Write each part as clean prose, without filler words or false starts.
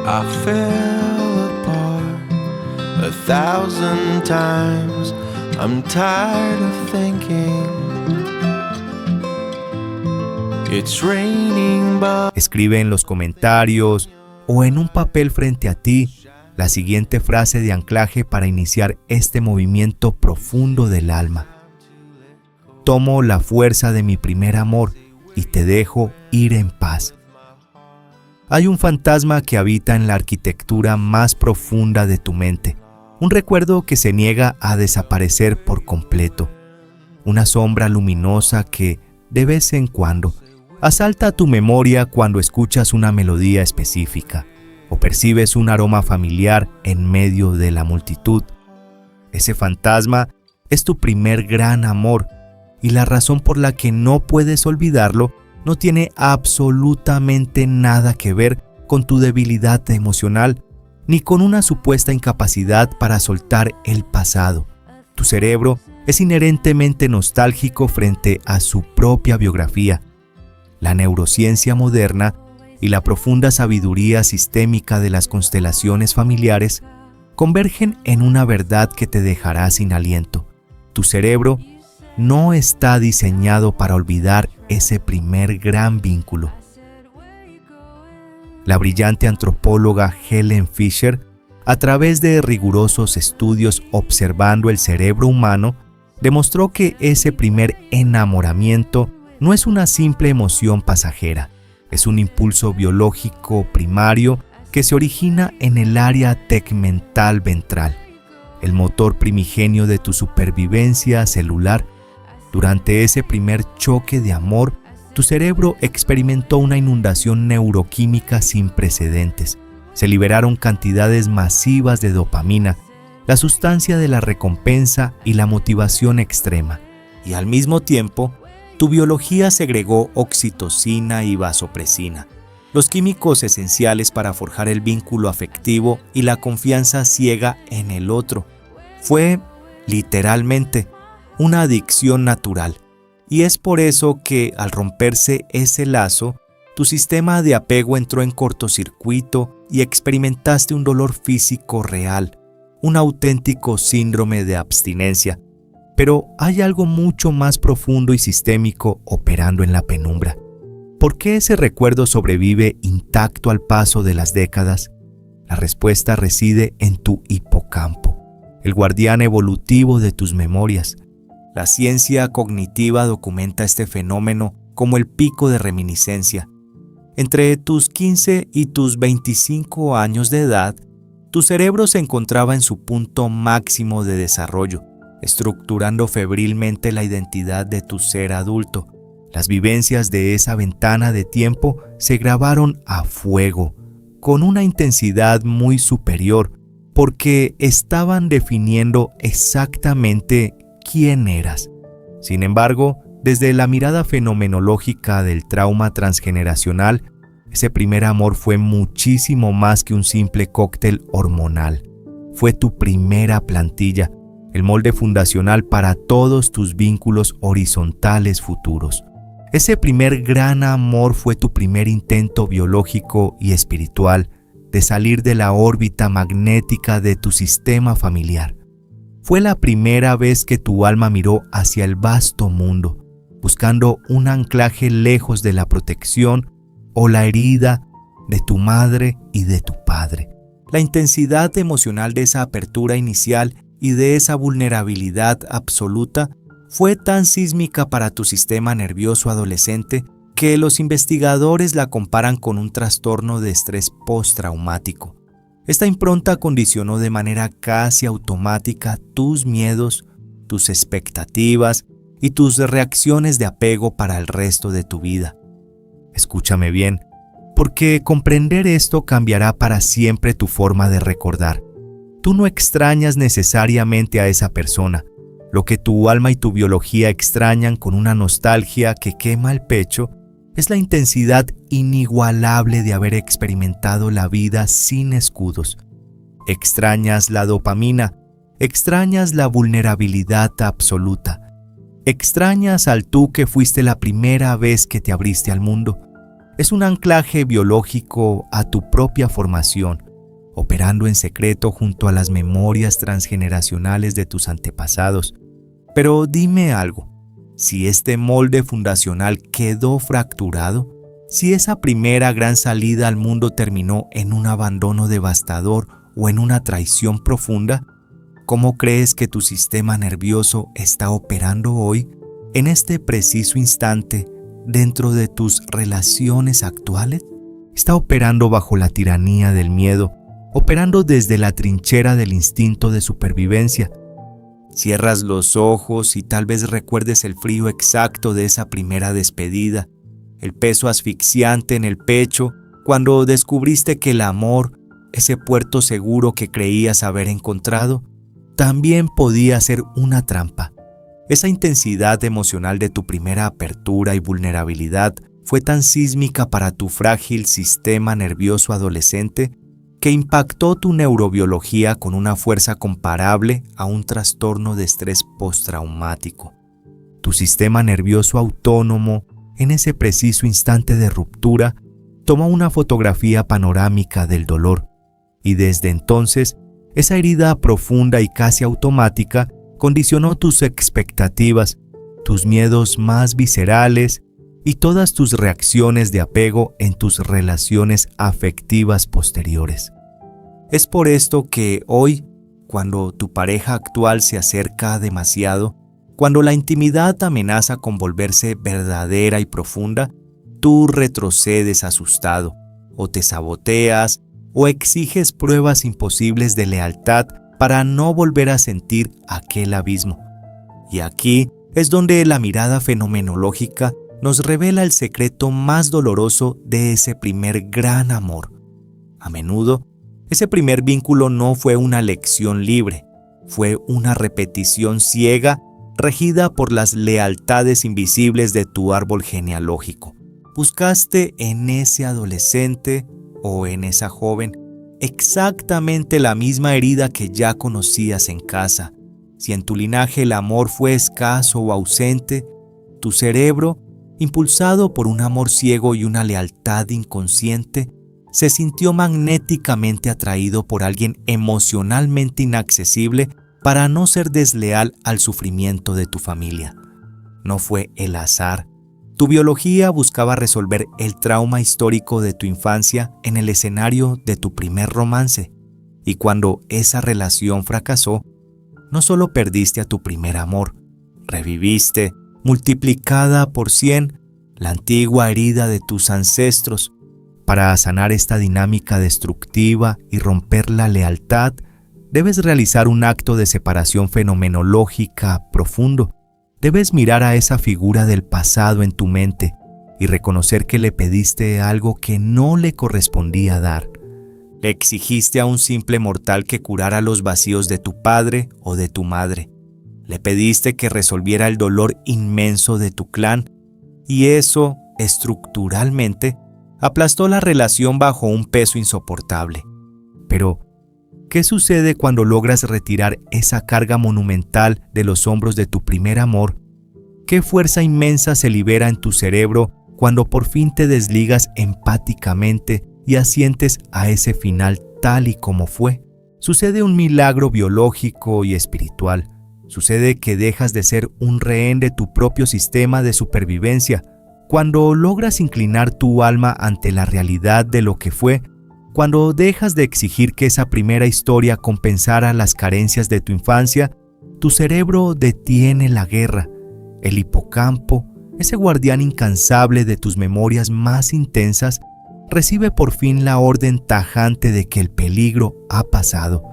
I fell apart 1,000 times. I'm tired of thinking it's raining, but... Escribe en los comentarios o en un papel frente a ti la siguiente frase de anclaje para iniciar este movimiento profundo del alma. Tomo la fuerza de mi primer amor y te dejo ir en paz. Hay un fantasma que habita en la arquitectura más profunda de tu mente, un recuerdo que se niega a desaparecer por completo, una sombra luminosa que, de vez en cuando, asalta tu memoria cuando escuchas una melodía específica o percibes un aroma familiar en medio de la multitud. Ese fantasma es tu primer gran amor y la razón por la que no puedes olvidarlo no tiene absolutamente nada que ver con tu debilidad emocional ni con una supuesta incapacidad para soltar el pasado. Tu cerebro es inherentemente nostálgico frente a su propia biografía. La neurociencia moderna y la profunda sabiduría sistémica de las constelaciones familiares convergen en una verdad que te dejará sin aliento. Tu cerebro no está diseñado para olvidar ese primer gran vínculo. La brillante antropóloga Helen Fisher, a través de rigurosos estudios observando el cerebro humano, demostró que ese primer enamoramiento no es una simple emoción pasajera, es un impulso biológico primario que se origina en el área tegmental ventral, el motor primigenio de tu supervivencia celular. Durante ese primer choque de amor, tu cerebro experimentó una inundación neuroquímica sin precedentes. Se liberaron cantidades masivas de dopamina, la sustancia de la recompensa y la motivación extrema. Y al mismo tiempo, tu biología segregó oxitocina y vasopresina, los químicos esenciales para forjar el vínculo afectivo y la confianza ciega en el otro. Fue, literalmente, una adicción natural, y es por eso que, al romperse ese lazo, tu sistema de apego entró en cortocircuito y experimentaste un dolor físico real, un auténtico síndrome de abstinencia. Pero hay algo mucho más profundo y sistémico operando en la penumbra. ¿Por qué ese recuerdo sobrevive intacto al paso de las décadas? La respuesta reside en tu hipocampo, el guardián evolutivo de tus memorias. La ciencia cognitiva documenta este fenómeno como el pico de reminiscencia. Entre tus 15 y tus 25 años de edad, tu cerebro se encontraba en su punto máximo de desarrollo, estructurando febrilmente la identidad de tu ser adulto. Las vivencias de esa ventana de tiempo se grabaron a fuego, con una intensidad muy superior, porque estaban definiendo exactamente quién eras. Sin embargo, desde la mirada fenomenológica del trauma transgeneracional, ese primer amor fue muchísimo más que un simple cóctel hormonal. Fue tu primera plantilla, el molde fundacional para todos tus vínculos horizontales futuros. Ese primer gran amor fue tu primer intento biológico y espiritual de salir de la órbita magnética de tu sistema familiar. Fue la primera vez que tu alma miró hacia el vasto mundo, buscando un anclaje lejos de la protección o la herida de tu madre y de tu padre. La intensidad emocional de esa apertura inicial y de esa vulnerabilidad absoluta fue tan sísmica para tu sistema nervioso adolescente que los investigadores la comparan con un trastorno de estrés postraumático. Esta impronta condicionó de manera casi automática tus miedos, tus expectativas y tus reacciones de apego para el resto de tu vida. Escúchame bien, porque comprender esto cambiará para siempre tu forma de recordar. Tú no extrañas necesariamente a esa persona. Lo que tu alma y tu biología extrañan con una nostalgia que quema el pecho es la intensidad inigualable de haber experimentado la vida sin escudos. Extrañas la dopamina, extrañas la vulnerabilidad absoluta, extrañas al tú que fuiste la primera vez que te abriste al mundo. Es un anclaje biológico a tu propia formación, operando en secreto junto a las memorias transgeneracionales de tus antepasados. Pero dime algo, si este molde fundacional quedó fracturado, si esa primera gran salida al mundo terminó en un abandono devastador o en una traición profunda, ¿cómo crees que tu sistema nervioso está operando hoy, en este preciso instante, dentro de tus relaciones actuales? Está operando bajo la tiranía del miedo, operando desde la trinchera del instinto de supervivencia. Cierras los ojos y tal vez recuerdes el frío exacto de esa primera despedida, el peso asfixiante en el pecho cuando descubriste que el amor, ese puerto seguro que creías haber encontrado, también podía ser una trampa. Esa intensidad emocional de tu primera apertura y vulnerabilidad fue tan sísmica para tu frágil sistema nervioso adolescente que impactó tu neurobiología con una fuerza comparable a un trastorno de estrés postraumático. Tu sistema nervioso autónomo, en ese preciso instante de ruptura, tomó una fotografía panorámica del dolor, y desde entonces, esa herida profunda y casi automática condicionó tus expectativas, tus miedos más viscerales y todas tus reacciones de apego en tus relaciones afectivas posteriores. Es por esto que hoy, cuando tu pareja actual se acerca demasiado, cuando la intimidad amenaza con volverse verdadera y profunda, tú retrocedes asustado, o te saboteas, o exiges pruebas imposibles de lealtad para no volver a sentir aquel abismo. Y aquí es donde la mirada fenomenológica nos revela el secreto más doloroso de ese primer gran amor. A menudo, ese primer vínculo no fue una lección libre, fue una repetición ciega regida por las lealtades invisibles de tu árbol genealógico. Buscaste en ese adolescente o en esa joven exactamente la misma herida que ya conocías en casa. Si en tu linaje el amor fue escaso o ausente, tu cerebro, impulsado por un amor ciego y una lealtad inconsciente, se sintió magnéticamente atraído por alguien emocionalmente inaccesible para no ser desleal al sufrimiento de tu familia. No fue el azar. Tu biología buscaba resolver el trauma histórico de tu infancia en el escenario de tu primer romance, y cuando esa relación fracasó, no solo perdiste a tu primer amor, reviviste, multiplicada por 100, la antigua herida de tus ancestros. Para sanar esta dinámica destructiva y romper la lealtad, debes realizar un acto de separación fenomenológica profundo. Debes mirar a esa figura del pasado en tu mente y reconocer que le pediste algo que no le correspondía dar. Le exigiste a un simple mortal que curara los vacíos de tu padre o de tu madre. Le pediste que resolviera el dolor inmenso de tu clan, y eso, estructuralmente, aplastó la relación bajo un peso insoportable. Pero, ¿qué sucede cuando logras retirar esa carga monumental de los hombros de tu primer amor? ¿Qué fuerza inmensa se libera en tu cerebro cuando por fin te desligas empáticamente y asientes a ese final tal y como fue? Sucede un milagro biológico y espiritual. Sucede que dejas de ser un rehén de tu propio sistema de supervivencia. Cuando logras inclinar tu alma ante la realidad de lo que fue, cuando dejas de exigir que esa primera historia compensara las carencias de tu infancia, tu cerebro detiene la guerra. El hipocampo, ese guardián incansable de tus memorias más intensas, recibe por fin la orden tajante de que el peligro ha pasado.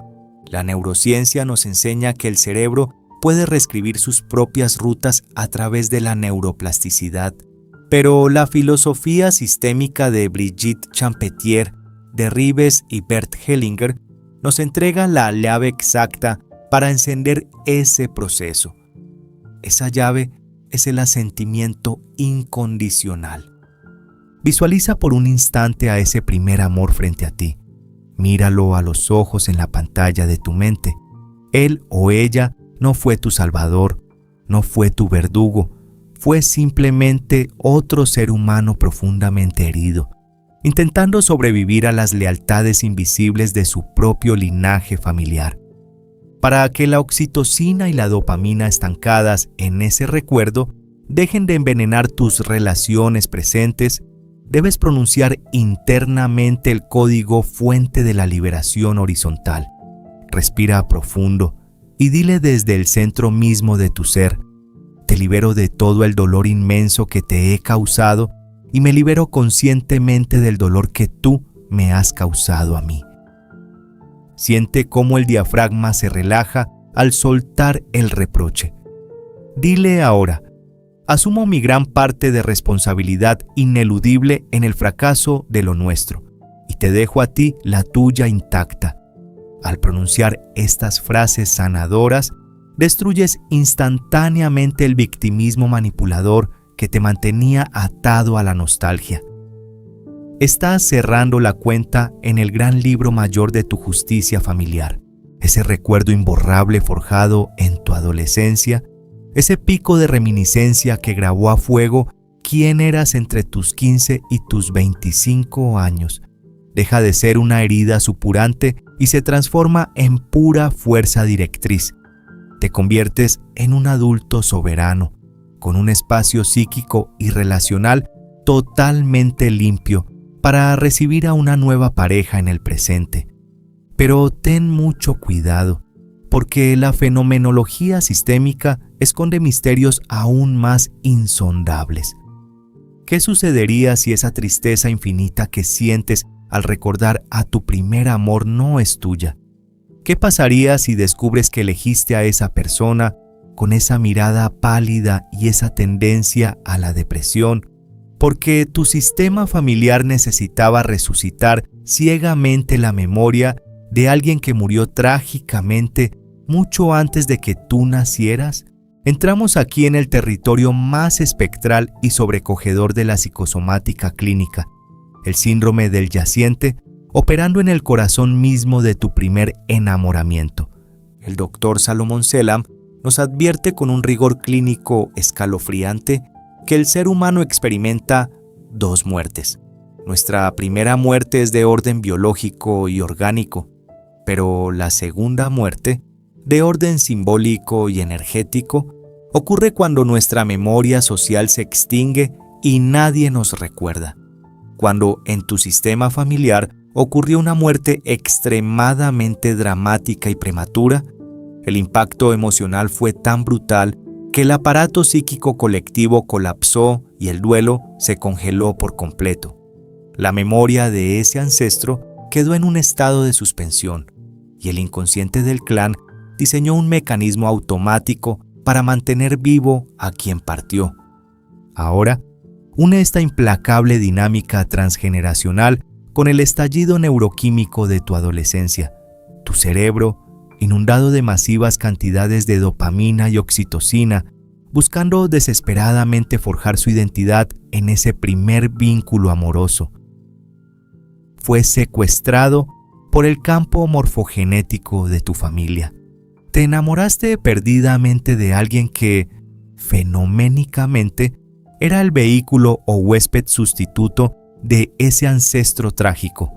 La neurociencia nos enseña que el cerebro puede reescribir sus propias rutas a través de la neuroplasticidad. Pero la filosofía sistémica de Brigitte Champetier, de Rives y Bert Hellinger nos entrega la llave exacta para encender ese proceso. Esa llave es el asentimiento incondicional. Visualiza por un instante a ese primer amor frente a ti. Míralo a los ojos en la pantalla de tu mente. Él o ella no fue tu salvador, no fue tu verdugo, fue simplemente otro ser humano profundamente herido, intentando sobrevivir a las lealtades invisibles de su propio linaje familiar. Para que la oxitocina y la dopamina estancadas en ese recuerdo dejen de envenenar tus relaciones presentes, debes pronunciar internamente el código fuente de la liberación horizontal. Respira profundo y dile desde el centro mismo de tu ser: te libero de todo el dolor inmenso que te he causado y me libero conscientemente del dolor que tú me has causado a mí. Siente cómo el diafragma se relaja al soltar el reproche. Dile ahora: asumo mi gran parte de responsabilidad ineludible en el fracaso de lo nuestro y te dejo a ti la tuya intacta. Al pronunciar estas frases sanadoras, destruyes instantáneamente el victimismo manipulador que te mantenía atado a la nostalgia. Estás cerrando la cuenta en el gran libro mayor de tu justicia familiar, ese recuerdo imborrable forjado en tu adolescencia, ese pico de reminiscencia que grabó a fuego quién eras entre tus 15 y tus 25 años. Deja de ser una herida supurante y se transforma en pura fuerza directriz. Te conviertes en un adulto soberano, con un espacio psíquico y relacional totalmente limpio para recibir a una nueva pareja en el presente. Pero ten mucho cuidado, porque la fenomenología sistémica esconde misterios aún más insondables. ¿Qué sucedería si esa tristeza infinita que sientes al recordar a tu primer amor no es tuya? ¿Qué pasaría si descubres que elegiste a esa persona con esa mirada pálida y esa tendencia a la depresión, porque tu sistema familiar necesitaba resucitar ciegamente la memoria de alguien que murió trágicamente mucho antes de que tú nacieras? Entramos aquí en el territorio más espectral y sobrecogedor de la psicosomática clínica, el síndrome del yaciente, operando en el corazón mismo de tu primer enamoramiento. El doctor Salomón Selam nos advierte con un rigor clínico escalofriante que el ser humano experimenta dos muertes. Nuestra primera muerte es de orden biológico y orgánico, pero la segunda muerte, de orden simbólico y energético, ocurre cuando nuestra memoria social se extingue y nadie nos recuerda. Cuando en tu sistema familiar ocurrió una muerte extremadamente dramática y prematura, el impacto emocional fue tan brutal que el aparato psíquico colectivo colapsó y el duelo se congeló por completo. La memoria de ese ancestro quedó en un estado de suspensión y el inconsciente del clan diseñó un mecanismo automático para mantener vivo a quien partió. Ahora, une esta implacable dinámica transgeneracional con el estallido neuroquímico de tu adolescencia. Tu cerebro, inundado de masivas cantidades de dopamina y oxitocina, buscando desesperadamente forjar su identidad en ese primer vínculo amoroso, fue secuestrado por el campo morfogenético de tu familia. Te enamoraste perdidamente de alguien que, fenoménicamente, era el vehículo o huésped sustituto de ese ancestro trágico.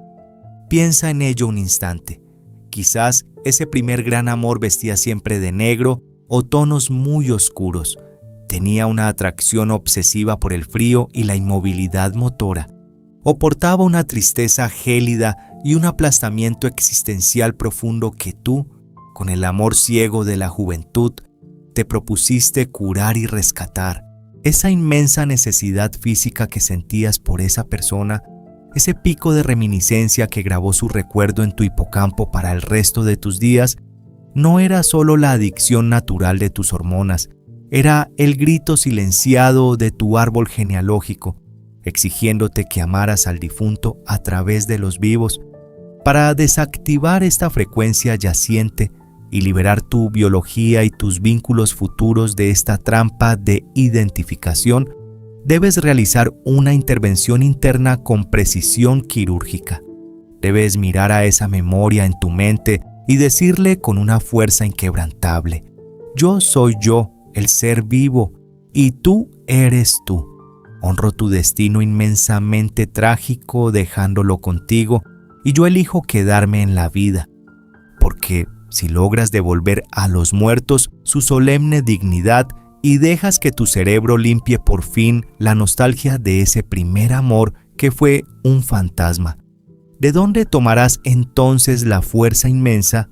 Piensa en ello un instante. Quizás ese primer gran amor vestía siempre de negro o tonos muy oscuros. Tenía una atracción obsesiva por el frío y la inmovilidad motora. O portaba una tristeza gélida y un aplastamiento existencial profundo que tú, con el amor ciego de la juventud, te propusiste curar y rescatar. Esa inmensa necesidad física que sentías por esa persona, ese pico de reminiscencia que grabó su recuerdo en tu hipocampo para el resto de tus días, no era solo la adicción natural de tus hormonas, era el grito silenciado de tu árbol genealógico, exigiéndote que amaras al difunto a través de los vivos. Para desactivar esta frecuencia yaciente y liberar tu biología y tus vínculos futuros de esta trampa de identificación, debes realizar una intervención interna con precisión quirúrgica. Debes mirar a esa memoria en tu mente y decirle con una fuerza inquebrantable: yo soy yo, el ser vivo, y tú eres tú. Honro tu destino inmensamente trágico dejándolo contigo y yo elijo quedarme en la vida, porque si logras devolver a los muertos su solemne dignidad y dejas que tu cerebro limpie por fin la nostalgia de ese primer amor que fue un fantasma, ¿de dónde tomarás entonces la fuerza inmensa,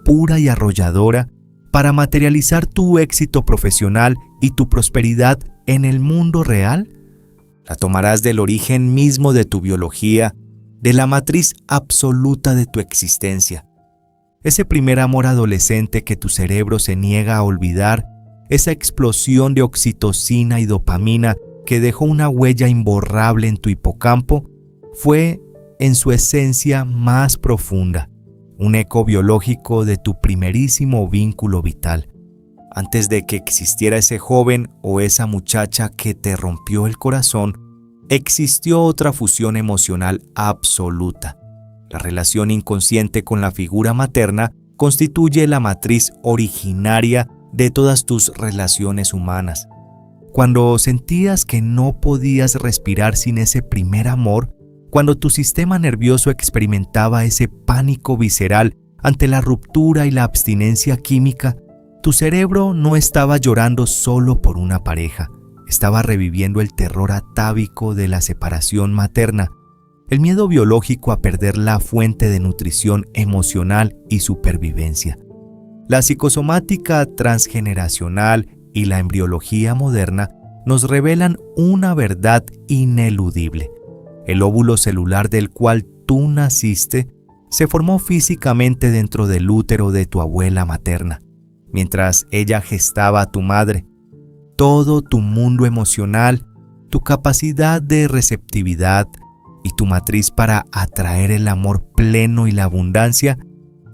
pura y arrolladora, para materializar tu éxito profesional y tu prosperidad en el mundo real? La tomarás del origen mismo de tu biología, de la matriz absoluta de tu existencia. Ese primer amor adolescente que tu cerebro se niega a olvidar, esa explosión de oxitocina y dopamina que dejó una huella imborrable en tu hipocampo, fue, en su esencia más profunda, un eco biológico de tu primerísimo vínculo vital. Antes de que existiera ese joven o esa muchacha que te rompió el corazón, existió otra fusión emocional absoluta. La relación inconsciente con la figura materna constituye la matriz originaria de todas tus relaciones humanas. Cuando sentías que no podías respirar sin ese primer amor, cuando tu sistema nervioso experimentaba ese pánico visceral ante la ruptura y la abstinencia química, tu cerebro no estaba llorando solo por una pareja, estaba reviviendo el terror atávico de la separación materna, el miedo biológico a perder la fuente de nutrición emocional y supervivencia. La psicosomática transgeneracional y la embriología moderna nos revelan una verdad ineludible. El óvulo celular del cual tú naciste se formó físicamente dentro del útero de tu abuela materna, mientras ella gestaba a tu madre. Todo tu mundo emocional, tu capacidad de receptividad y tu matriz para atraer el amor pleno y la abundancia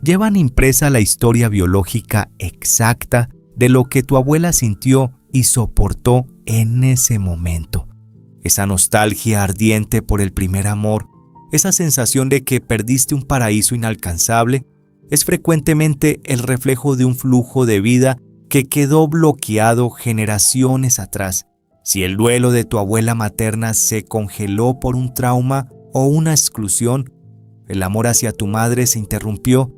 llevan impresa la historia biológica exacta de lo que tu abuela sintió y soportó en ese momento. Esa nostalgia ardiente por el primer amor, esa sensación de que perdiste un paraíso inalcanzable, es frecuentemente el reflejo de un flujo de vida que quedó bloqueado generaciones atrás. Si el duelo de tu abuela materna se congeló por un trauma o una exclusión, el amor hacia tu madre se interrumpió,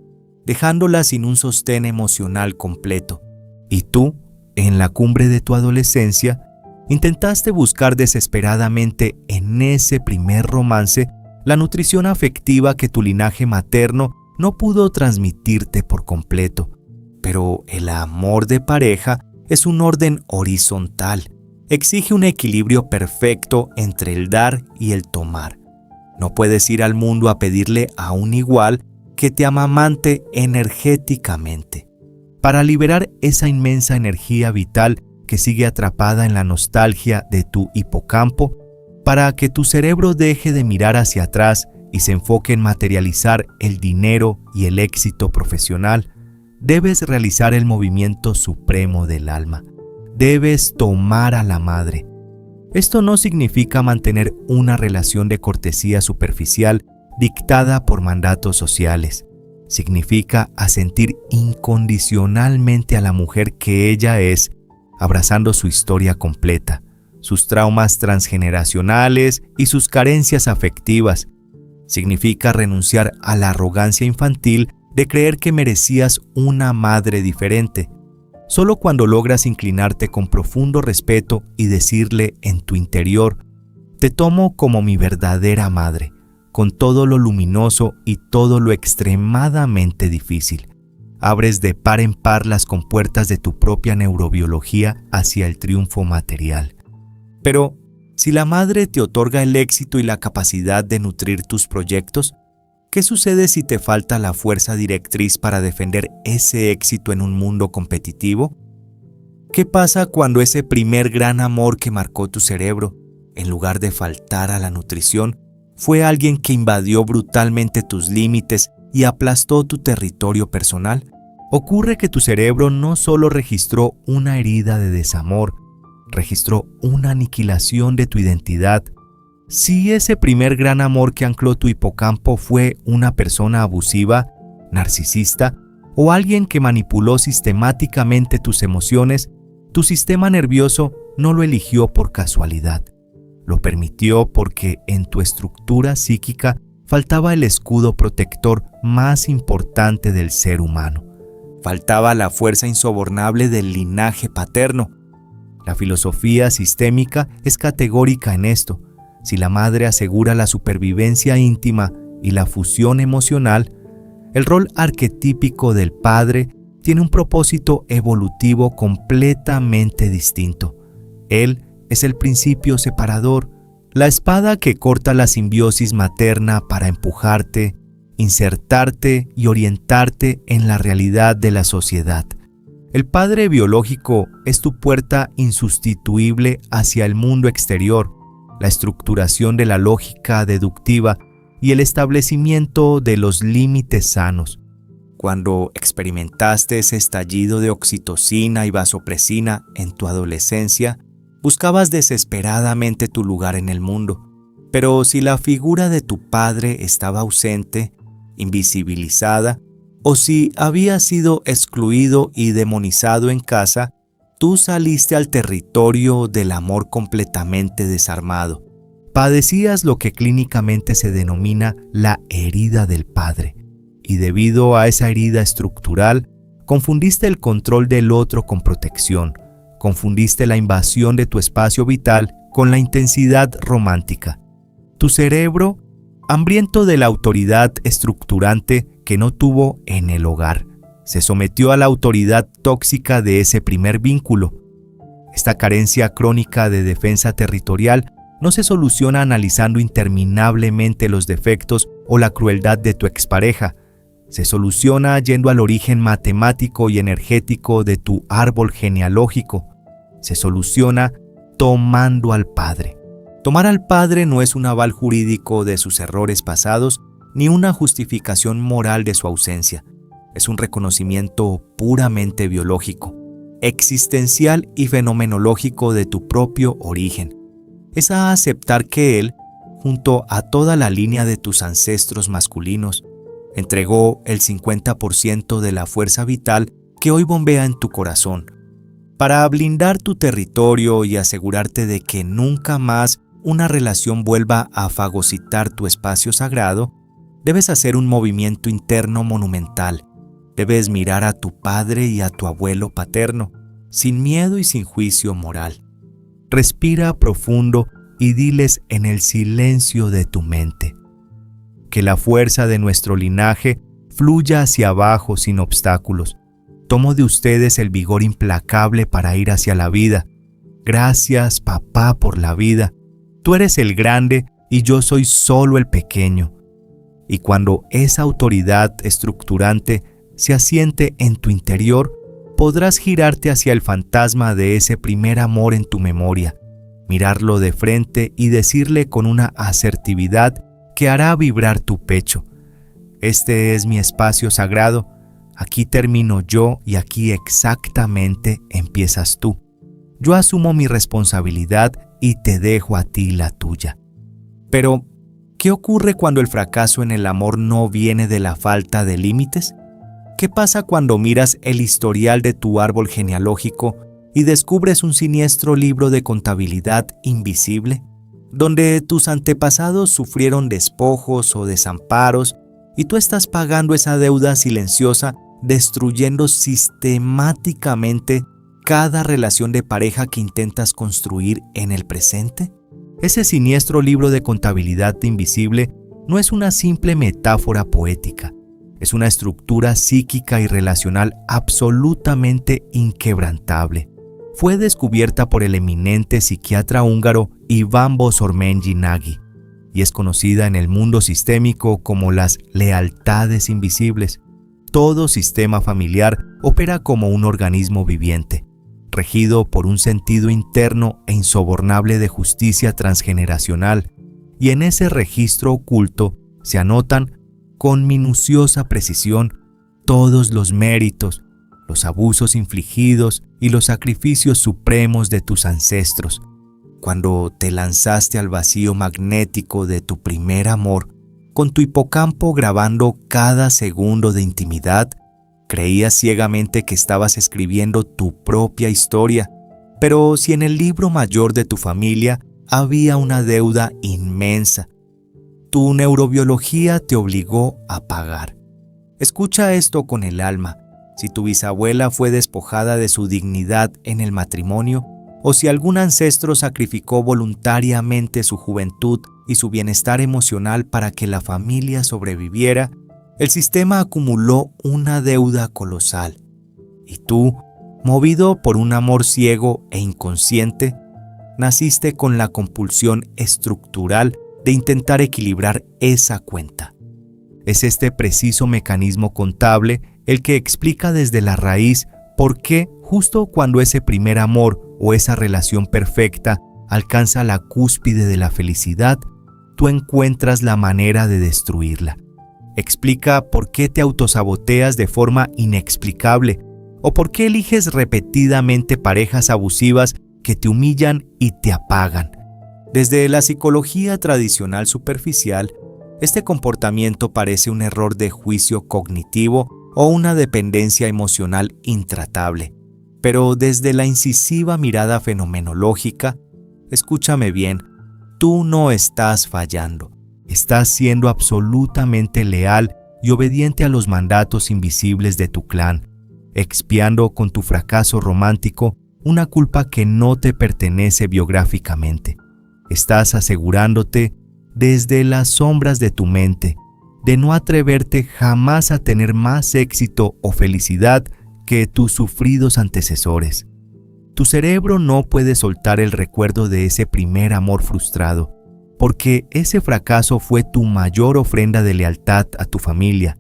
dejándola sin un sostén emocional completo. Y tú, en la cumbre de tu adolescencia, intentaste buscar desesperadamente en ese primer romance la nutrición afectiva que tu linaje materno no pudo transmitirte por completo. Pero el amor de pareja es un orden horizontal. Exige un equilibrio perfecto entre el dar y el tomar. No puedes ir al mundo a pedirle a un igual que te amamante energéticamente. Para liberar esa inmensa energía vital que sigue atrapada en la nostalgia de tu hipocampo, para que tu cerebro deje de mirar hacia atrás y se enfoque en materializar el dinero y el éxito profesional, debes realizar el movimiento supremo del alma. Debes tomar a la madre. Esto no significa mantener una relación de cortesía superficial dictada por mandatos sociales. Significa asentir incondicionalmente a la mujer que ella es, abrazando su historia completa, sus traumas transgeneracionales y sus carencias afectivas. Significa renunciar a la arrogancia infantil de creer que merecías una madre diferente. Solo cuando logras inclinarte con profundo respeto y decirle en tu interior, te tomo como mi verdadera madre, con todo lo luminoso y todo lo extremadamente difícil, abres de par en par las compuertas de tu propia neurobiología hacia el triunfo material. Pero, si la madre te otorga el éxito y la capacidad de nutrir tus proyectos, ¿qué sucede si te falta la fuerza directriz para defender ese éxito en un mundo competitivo? ¿Qué pasa cuando ese primer gran amor que marcó tu cerebro, en lugar de faltar a la nutrición, fue alguien que invadió brutalmente tus límites y aplastó tu territorio personal? Ocurre que tu cerebro no solo registró una herida de desamor, registró una aniquilación de tu identidad. Si ese primer gran amor que ancló tu hipocampo fue una persona abusiva, narcisista o alguien que manipuló sistemáticamente tus emociones, Tu sistema nervioso no lo eligió por casualidad. Lo permitió porque en tu estructura psíquica faltaba el escudo protector más importante del ser humano. Faltaba la fuerza insobornable del linaje paterno. La filosofía sistémica es categórica en esto. Si la madre asegura la supervivencia íntima y la fusión emocional, el rol arquetípico del padre tiene un propósito evolutivo completamente distinto. Él es el principio separador, la espada que corta la simbiosis materna para empujarte, insertarte y orientarte en la realidad de la sociedad. El padre biológico es tu puerta insustituible hacia el mundo exterior, la estructuración de la lógica deductiva y el establecimiento de los límites sanos. Cuando experimentaste ese estallido de oxitocina y vasopresina en tu adolescencia, buscabas desesperadamente tu lugar en el mundo. Pero si la figura de tu padre estaba ausente, invisibilizada, o si había sido excluido y demonizado en casa, tú saliste al territorio del amor completamente desarmado. Padecías lo que clínicamente se denomina la herida del padre, y debido a esa herida estructural, confundiste el control del otro con protección, confundiste la invasión de tu espacio vital con la intensidad romántica. Tu cerebro, hambriento de la autoridad estructurante que no tuvo en el hogar, se sometió a la autoridad tóxica de ese primer vínculo. Esta carencia crónica de defensa territorial no se soluciona analizando interminablemente los defectos o la crueldad de tu expareja. Se soluciona yendo al origen matemático y energético de tu árbol genealógico. Se soluciona tomando al padre. Tomar al padre no es un aval jurídico de sus errores pasados ni una justificación moral de su ausencia. Es un reconocimiento puramente biológico, existencial y fenomenológico de tu propio origen. Es a aceptar que él, junto a toda la línea de tus ancestros masculinos, entregó el 50% de la fuerza vital que hoy bombea en tu corazón. Para blindar tu territorio y asegurarte de que nunca más una relación vuelva a fagocitar tu espacio sagrado, debes hacer un movimiento interno monumental. Debes mirar a tu padre y a tu abuelo paterno, sin miedo y sin juicio moral. Respira profundo y diles en el silencio de tu mente: que la fuerza de nuestro linaje fluya hacia abajo sin obstáculos. Tomo de ustedes el vigor implacable para ir hacia la vida. Gracias, papá, por la vida. Tú eres el grande y yo soy solo el pequeño. Y cuando esa autoridad estructurante se asiente en tu interior, podrás girarte hacia el fantasma de ese primer amor en tu memoria, mirarlo de frente y decirle con una asertividad que hará vibrar tu pecho: este es mi espacio sagrado, aquí termino yo y aquí exactamente empiezas tú. Yo asumo mi responsabilidad y te dejo a ti la tuya. Pero, ¿qué ocurre cuando el fracaso en el amor no viene de la falta de límites? ¿Qué pasa cuando miras el historial de tu árbol genealógico y descubres un siniestro libro de contabilidad invisible, donde tus antepasados sufrieron despojos o desamparos y tú estás pagando esa deuda silenciosa, destruyendo sistemáticamente cada relación de pareja que intentas construir en el presente? Ese siniestro libro de contabilidad invisible no es una simple metáfora poética, es una estructura psíquica y relacional absolutamente inquebrantable. Fue descubierta por el eminente psiquiatra húngaro Iván Bosormenyi-Nagy y es conocida en el mundo sistémico como las lealtades invisibles. Todo sistema familiar opera como un organismo viviente, regido por un sentido interno e insobornable de justicia transgeneracional, y en ese registro oculto se anotan con minuciosa precisión todos los méritos, los abusos infligidos y los sacrificios supremos de tus ancestros. Cuando te lanzaste al vacío magnético de tu primer amor, con tu hipocampo grabando cada segundo de intimidad, creías ciegamente que estabas escribiendo tu propia historia, Pero si en el libro mayor de tu familia había una deuda inmensa, tu neurobiología te obligó a pagar. Escucha esto con el alma. Si tu bisabuela fue despojada de su dignidad en el matrimonio, o si algún ancestro sacrificó voluntariamente su juventud y su bienestar emocional para que la familia sobreviviera, el sistema acumuló una deuda colosal. Y tú, movido por un amor ciego e inconsciente, naciste con la compulsión estructural de intentar equilibrar esa cuenta. Es este preciso mecanismo contable el que explica desde la raíz por qué justo cuando ese primer amor o esa relación perfecta alcanza la cúspide de la felicidad, tú encuentras la manera de destruirla. Explica por qué te autosaboteas de forma inexplicable o por qué eliges repetidamente parejas abusivas que te humillan y te apagan. Desde la psicología tradicional superficial, este comportamiento parece un error de juicio cognitivo o una dependencia emocional intratable. Pero desde la incisiva mirada fenomenológica, escúchame bien, tú no estás fallando. Estás siendo absolutamente leal y obediente a los mandatos invisibles de tu clan, expiando con tu fracaso romántico una culpa que no te pertenece biográficamente. Estás asegurándote desde las sombras de tu mente de no atreverte jamás a tener más éxito o felicidad que tus sufridos antecesores. Tu cerebro no puede soltar el recuerdo de ese primer amor frustrado, porque ese fracaso fue tu mayor ofrenda de lealtad a tu familia.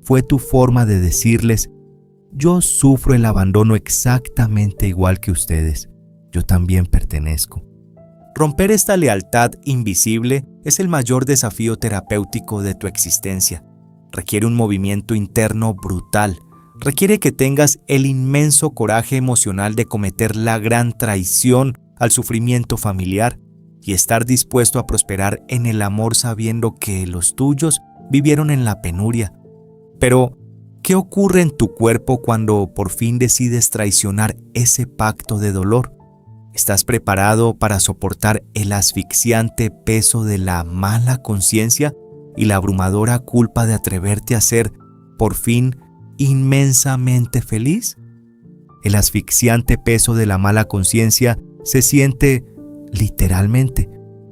Fue tu forma de decirles: yo sufro el abandono exactamente igual que ustedes. Yo también pertenezco. Romper esta lealtad invisible es el mayor desafío terapéutico de tu existencia. Requiere un movimiento interno brutal. Requiere que tengas el inmenso coraje emocional de cometer la gran traición al sufrimiento familiar y estar dispuesto a prosperar en el amor sabiendo que los tuyos vivieron en la penuria. Pero, ¿qué ocurre en tu cuerpo cuando por fin decides traicionar ese pacto de dolor? ¿Estás preparado para soportar el asfixiante peso de la mala conciencia y la abrumadora culpa de atreverte a ser, por fin, inmensamente feliz? El asfixiante peso de la mala conciencia se siente, literalmente,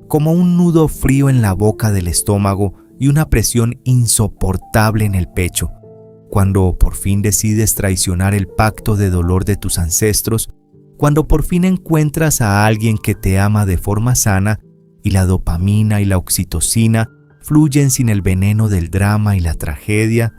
como un nudo frío en la boca del estómago y una presión insoportable en el pecho. Cuando por fin decides traicionar el pacto de dolor de tus ancestros, cuando por fin encuentras a alguien que te ama de forma sana y la dopamina y la oxitocina fluyen sin el veneno del drama y la tragedia,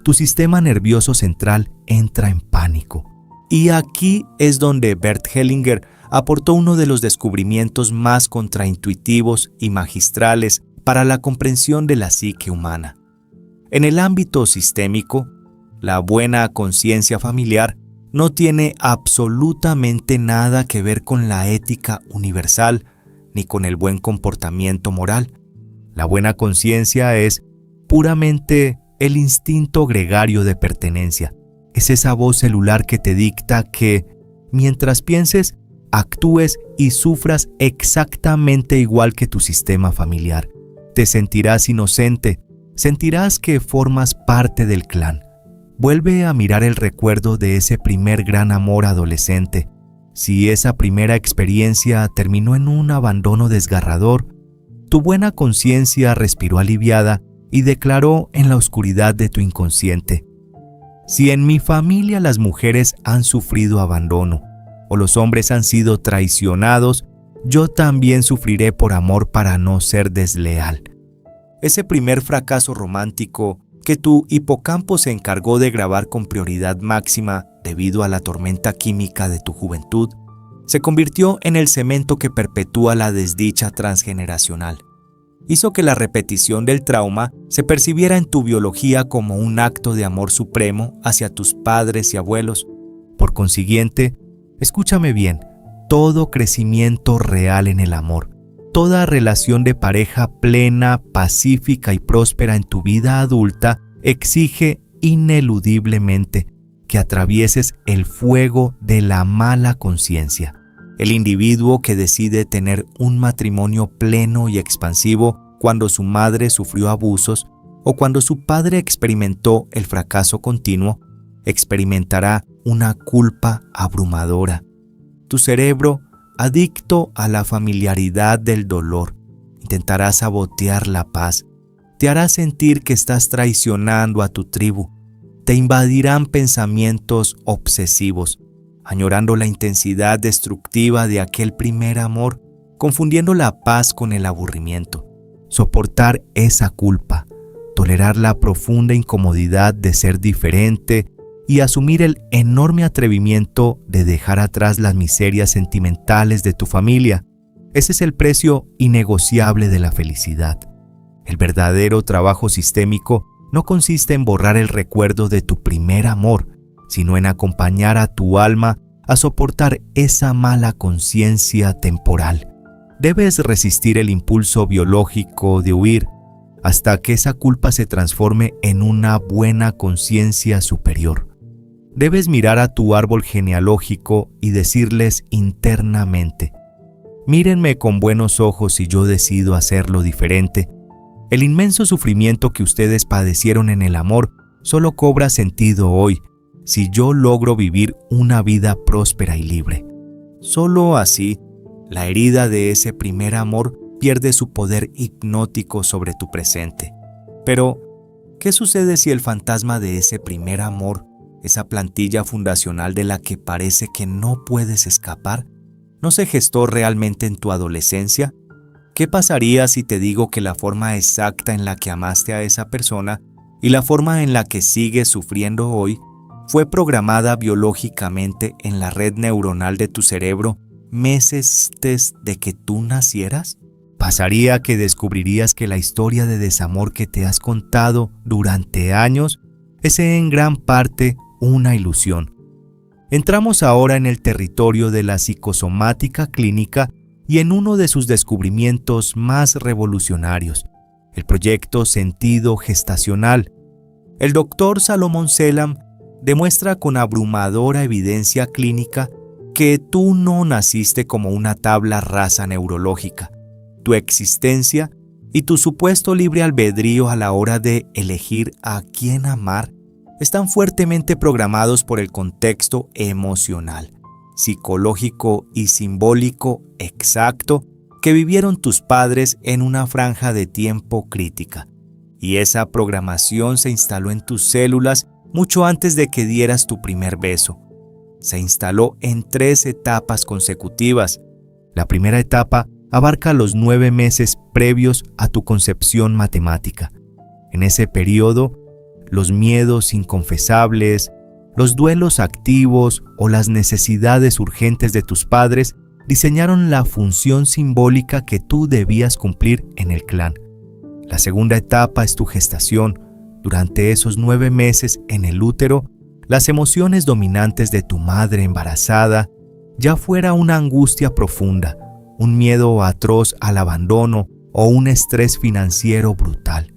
tu sistema nervioso central entra en pánico. Y aquí es donde Bert Hellinger aportó uno de los descubrimientos más contraintuitivos y magistrales para la comprensión de la psique humana. En el ámbito sistémico, la buena conciencia familiar no tiene absolutamente nada que ver con la ética universal ni con el buen comportamiento moral. La buena conciencia es puramente el instinto gregario de pertenencia. Es esa voz celular que te dicta que, mientras pienses, actúes y sufras exactamente igual que tu sistema familiar. Te sentirás inocente, sentirás que formas parte del clan. Vuelve a mirar el recuerdo de ese primer gran amor adolescente. Si esa primera experiencia terminó en un abandono desgarrador, tu buena conciencia respiró aliviada y declaró en la oscuridad de tu inconsciente: si en mi familia las mujeres han sufrido abandono o los hombres han sido traicionados, yo también sufriré por amor para no ser desleal. Ese primer fracaso romántico que tu hipocampo se encargó de grabar con prioridad máxima debido a la tormenta química de tu juventud, se convirtió en el cemento que perpetúa la desdicha transgeneracional. Hizo que la repetición del trauma se percibiera en tu biología como un acto de amor supremo hacia tus padres y abuelos. Por consiguiente, escúchame bien, todo crecimiento real en el amor, toda relación de pareja plena, pacífica y próspera en tu vida adulta exige ineludiblemente que atravieses el fuego de la mala conciencia. El individuo que decide tener un matrimonio pleno y expansivo cuando su madre sufrió abusos o cuando su padre experimentó el fracaso continuo, experimentará una culpa abrumadora. Tu cerebro, adicto a la familiaridad del dolor, intentará sabotear la paz, te hará sentir que estás traicionando a tu tribu, te invadirán pensamientos obsesivos, añorando la intensidad destructiva de aquel primer amor, confundiendo la paz con el aburrimiento. Soportar esa culpa, tolerar la profunda incomodidad de ser diferente y asumir el enorme atrevimiento de dejar atrás las miserias sentimentales de tu familia. Ese es el precio innegociable de la felicidad. El verdadero trabajo sistémico no consiste en borrar el recuerdo de tu primer amor, sino en acompañar a tu alma a soportar esa mala conciencia temporal. Debes resistir el impulso biológico de huir hasta que esa culpa se transforme en una buena conciencia superior. Debes mirar a tu árbol genealógico y decirles internamente: mírenme con buenos ojos si yo decido hacerlo diferente. El inmenso sufrimiento que ustedes padecieron en el amor solo cobra sentido hoy si yo logro vivir una vida próspera y libre. Solo así, la herida de ese primer amor pierde su poder hipnótico sobre tu presente. Pero, ¿qué sucede si el fantasma de ese primer amor, esa plantilla fundacional de la que parece que no puedes escapar, no se gestó realmente en tu adolescencia? ¿Qué pasaría si te digo que la forma exacta en la que amaste a esa persona y la forma en la que sigues sufriendo hoy fue programada biológicamente en la red neuronal de tu cerebro meses antes de que tú nacieras? Pasaría que descubrirías que la historia de desamor que te has contado durante años es en gran parte una ilusión. Entramos ahora en el territorio de la psicosomática clínica y en uno de sus descubrimientos más revolucionarios, el proyecto Sentido Gestacional. El doctor Salomón Selam demuestra con abrumadora evidencia clínica que tú no naciste como una tabla rasa neurológica. Tu existencia y tu supuesto libre albedrío a la hora de elegir a quién amar están fuertemente programados por el contexto emocional, psicológico y simbólico exacto que vivieron tus padres en una franja de tiempo crítica. Y esa programación se instaló en tus células mucho antes de que dieras tu primer beso. Se instaló en 3 etapas consecutivas. La primera etapa abarca los 9 meses previos a tu concepción matemática. En ese periodo, los miedos inconfesables, los duelos activos o las necesidades urgentes de tus padres diseñaron la función simbólica que tú debías cumplir en el clan. La segunda etapa es tu gestación. Durante esos 9 meses en el útero, las emociones dominantes de tu madre embarazada, ya fuera una angustia profunda, un miedo atroz al abandono o un estrés financiero brutal,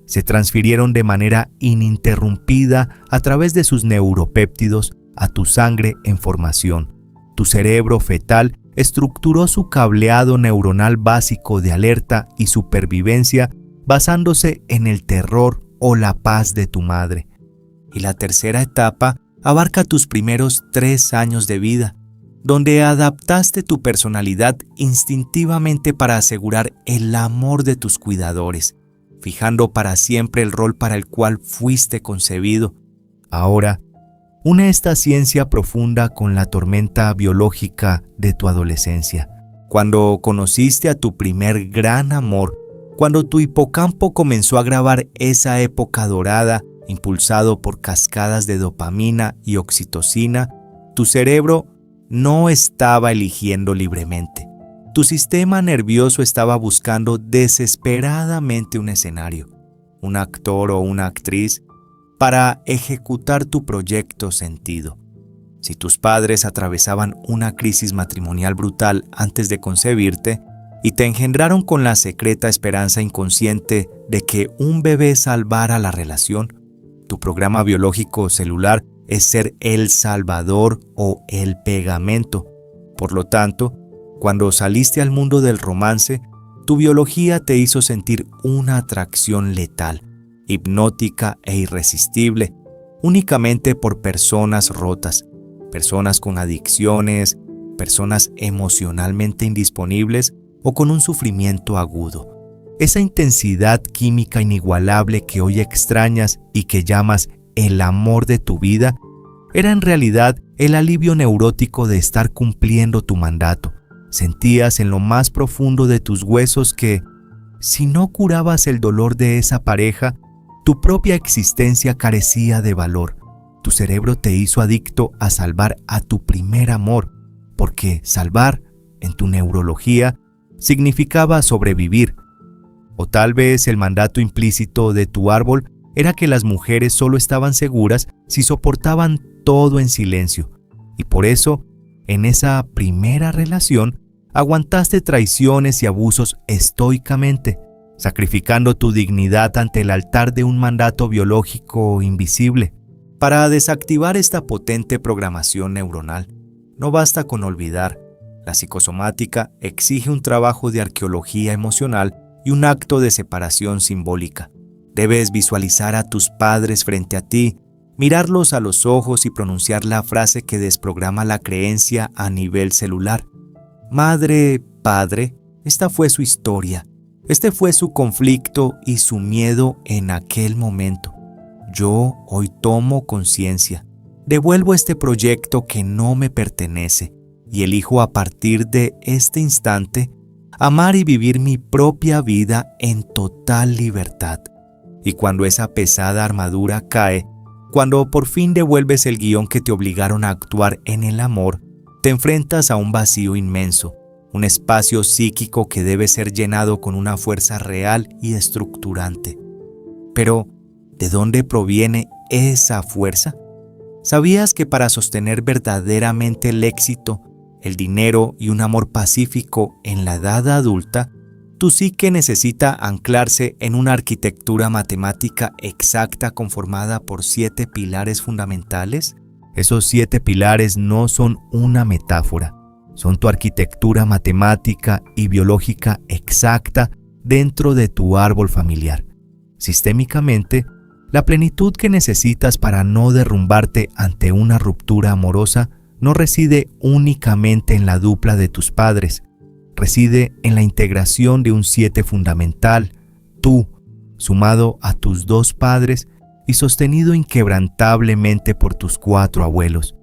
se transfirieron de manera ininterrumpida a través de sus neuropéptidos a tu sangre en formación. Tu cerebro fetal estructuró su cableado neuronal básico de alerta y supervivencia basándose en el terror o la paz de tu madre. Y la tercera etapa abarca tus primeros 3 años de vida, donde adaptaste tu personalidad instintivamente para asegurar el amor de tus cuidadores, fijando para siempre el rol para el cual fuiste concebido. Ahora, une esta ciencia profunda con la tormenta biológica de tu adolescencia. Cuando conociste a tu primer gran amor, cuando tu hipocampo comenzó a grabar esa época dorada, impulsado por cascadas de dopamina y oxitocina, tu cerebro no estaba eligiendo libremente. Tu sistema nervioso estaba buscando desesperadamente un escenario, un actor o una actriz para ejecutar tu proyecto sentido. Si tus padres atravesaban una crisis matrimonial brutal antes de concebirte y te engendraron con la secreta esperanza inconsciente de que un bebé salvara la relación, tu programa biológico celular es ser el salvador o el pegamento. Por lo tanto, cuando saliste al mundo del romance, tu biología te hizo sentir una atracción letal, hipnótica e irresistible, únicamente por personas rotas, personas con adicciones, personas emocionalmente indisponibles o con un sufrimiento agudo. Esa intensidad química inigualable que hoy extrañas y que llamas el amor de tu vida, era en realidad el alivio neurótico de estar cumpliendo tu mandato. Sentías en lo más profundo de tus huesos que, si no curabas el dolor de esa pareja, tu propia existencia carecía de valor. Tu cerebro te hizo adicto a salvar a tu primer amor, porque salvar, en tu neurología, significaba sobrevivir. O tal vez el mandato implícito de tu árbol era que las mujeres solo estaban seguras si soportaban todo en silencio, y por eso, en esa primera relación, aguantaste traiciones y abusos estoicamente, sacrificando tu dignidad ante el altar de un mandato biológico invisible. Para desactivar esta potente programación neuronal, no basta con olvidar. La psicosomática exige un trabajo de arqueología emocional y un acto de separación simbólica. Debes visualizar a tus padres frente a ti, mirarlos a los ojos y pronunciar la frase que desprograma la creencia a nivel celular. Madre, padre, esta fue su historia. Este fue su conflicto y su miedo en aquel momento. Yo hoy tomo conciencia. Devuelvo este proyecto que no me pertenece y elijo a partir de este instante amar y vivir mi propia vida en total libertad. Y cuando esa pesada armadura cae, cuando por fin devuelves el guión que te obligaron a actuar en el amor, te enfrentas a un vacío inmenso, un espacio psíquico que debe ser llenado con una fuerza real y estructurante. Pero, ¿de dónde proviene esa fuerza? ¿Sabías que para sostener verdaderamente el éxito, el dinero y un amor pacífico en la edad adulta, tu psique necesita anclarse en una arquitectura matemática exacta conformada por 7 pilares fundamentales? Esos 7 pilares no son una metáfora, son tu arquitectura matemática y biológica exacta dentro de tu árbol familiar. Sistémicamente, la plenitud que necesitas para no derrumbarte ante una ruptura amorosa no reside únicamente en la dupla de tus padres, reside en la integración de un 7 fundamental, tú, sumado a tus 2 padres y sostenido inquebrantablemente por tus 4 abuelos.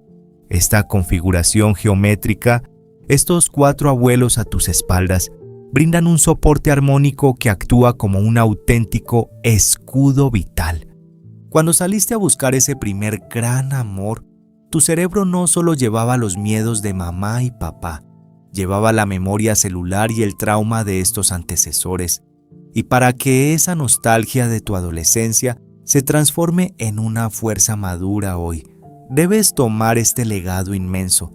Esta configuración geométrica, estos 4 abuelos a tus espaldas, brindan un soporte armónico que actúa como un auténtico escudo vital. Cuando saliste a buscar ese primer gran amor, tu cerebro no solo llevaba los miedos de mamá y papá, llevaba la memoria celular y el trauma de estos antecesores. Y para que esa nostalgia de tu adolescencia se transforme en una fuerza madura hoy, debes tomar este legado inmenso.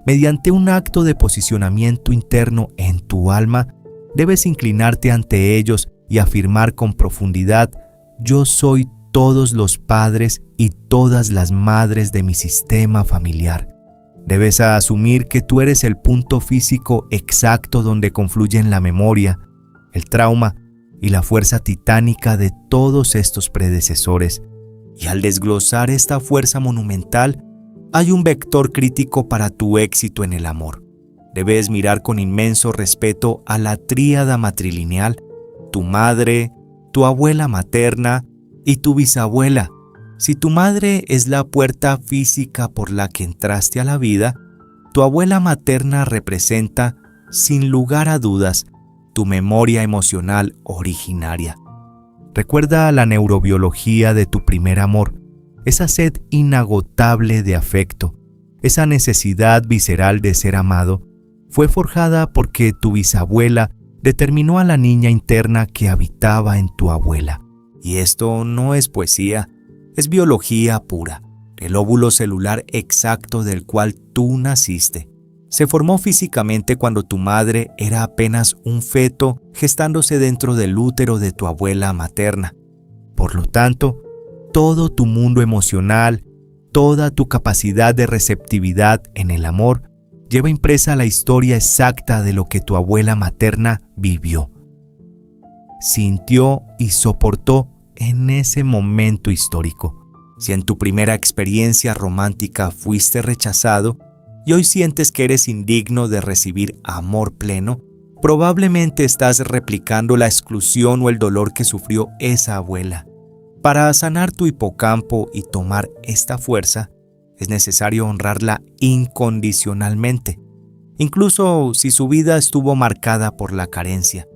Mediante un acto de posicionamiento interno en tu alma, debes inclinarte ante ellos y afirmar con profundidad: yo soy todos los padres y todas las madres de mi sistema familiar. Debes asumir que tú eres el punto físico exacto donde confluyen la memoria, el trauma y la fuerza titánica de todos estos predecesores. Y al desglosar esta fuerza monumental, hay un vector crítico para tu éxito en el amor. Debes mirar con inmenso respeto a la tríada matrilineal, tu madre, tu abuela materna y tu bisabuela. Si tu madre es la puerta física por la que entraste a la vida, tu abuela materna representa, sin lugar a dudas, tu memoria emocional originaria. Recuerda la neurobiología de tu primer amor, esa sed inagotable de afecto, esa necesidad visceral de ser amado, fue forjada porque tu bisabuela determinó a la niña interna que habitaba en tu abuela. Y esto no es poesía, es biología pura. El óvulo celular exacto del cual tú naciste se formó físicamente cuando tu madre era apenas un feto gestándose dentro del útero de tu abuela materna. Por lo tanto, todo tu mundo emocional, toda tu capacidad de receptividad en el amor, lleva impresa la historia exacta de lo que tu abuela materna vivió, sintió y soportó en ese momento histórico. Si en tu primera experiencia romántica fuiste rechazado y hoy sientes que eres indigno de recibir amor pleno, probablemente estás replicando la exclusión o el dolor que sufrió esa abuela. Para sanar tu hipocampo y tomar esta fuerza, es necesario honrarla incondicionalmente, incluso si su vida estuvo marcada por la carencia.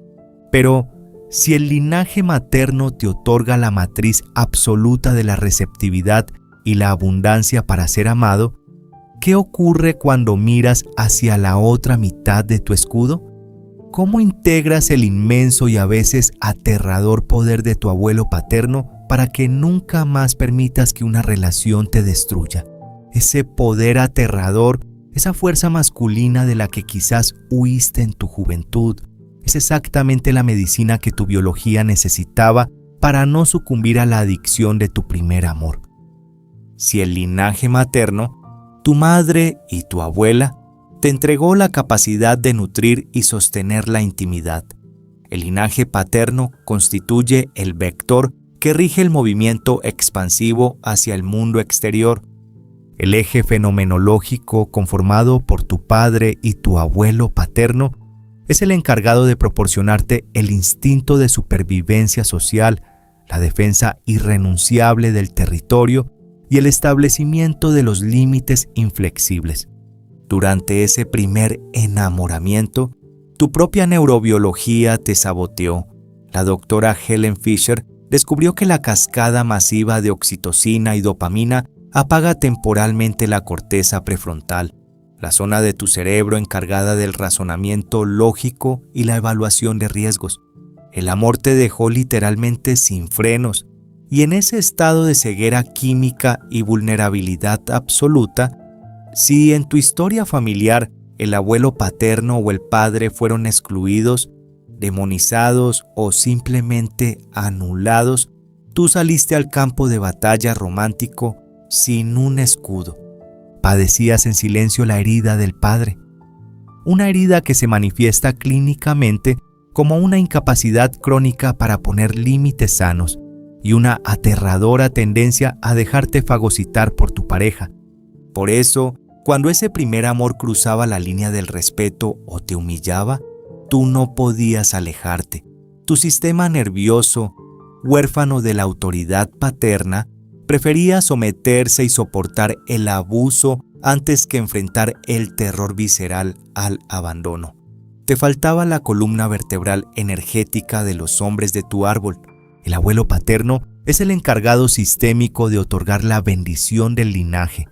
Pero si el linaje materno te otorga la matriz absoluta de la receptividad y la abundancia para ser amado, ¿qué ocurre cuando miras hacia la otra mitad de tu escudo? ¿Cómo integras el inmenso y a veces aterrador poder de tu abuelo paterno para que nunca más permitas que una relación te destruya? Ese poder aterrador, esa fuerza masculina de la que quizás huiste en tu juventud, es exactamente la medicina que tu biología necesitaba para no sucumbir a la adicción de tu primer amor. Si el linaje materno, tu madre y tu abuela, te entregó la capacidad de nutrir y sostener la intimidad, el linaje paterno constituye el vector que rige el movimiento expansivo hacia el mundo exterior. El eje fenomenológico conformado por tu padre y tu abuelo paterno es el encargado de proporcionarte el instinto de supervivencia social, la defensa irrenunciable del territorio y el establecimiento de los límites inflexibles. Durante ese primer enamoramiento, tu propia neurobiología te saboteó. La doctora Helen Fisher descubrió que la cascada masiva de oxitocina y dopamina apaga temporalmente la corteza prefrontal, la zona de tu cerebro encargada del razonamiento lógico y la evaluación de riesgos. El amor te dejó literalmente sin frenos, y en ese estado de ceguera química y vulnerabilidad absoluta, si en tu historia familiar el abuelo paterno o el padre fueron excluidos, demonizados o simplemente anulados, tú saliste al campo de batalla romántico sin un escudo. Padecías en silencio la herida del padre, una herida que se manifiesta clínicamente como una incapacidad crónica para poner límites sanos y una aterradora tendencia a dejarte fagocitar por tu pareja. Por eso, cuando ese primer amor cruzaba la línea del respeto o te humillaba, tú no podías alejarte. Tu sistema nervioso, huérfano de la autoridad paterna, prefería someterse y soportar el abuso antes que enfrentar el terror visceral al abandono. Te faltaba la columna vertebral energética de los hombres de tu árbol. El abuelo paterno es el encargado sistémico de otorgar la bendición del linaje.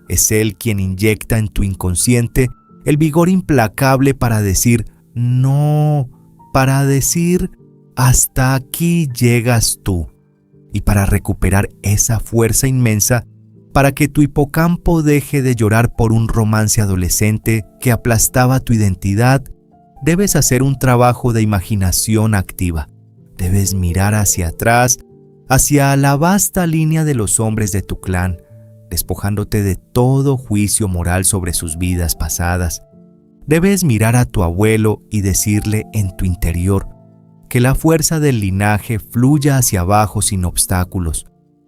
Es él quien inyecta en tu inconsciente el vigor implacable para decir no, para decir hasta aquí llegas tú, y para recuperar esa fuerza inmensa para que tu hipocampo deje de llorar por un romance adolescente que aplastaba tu identidad. Debes hacer un trabajo de imaginación activa. Debes mirar hacia atrás, hacia la vasta línea de los hombres de tu clan, despojándote de todo juicio moral sobre sus vidas pasadas. Debes mirar a tu abuelo y decirle en tu interior que la fuerza del linaje fluya hacia abajo sin obstáculos.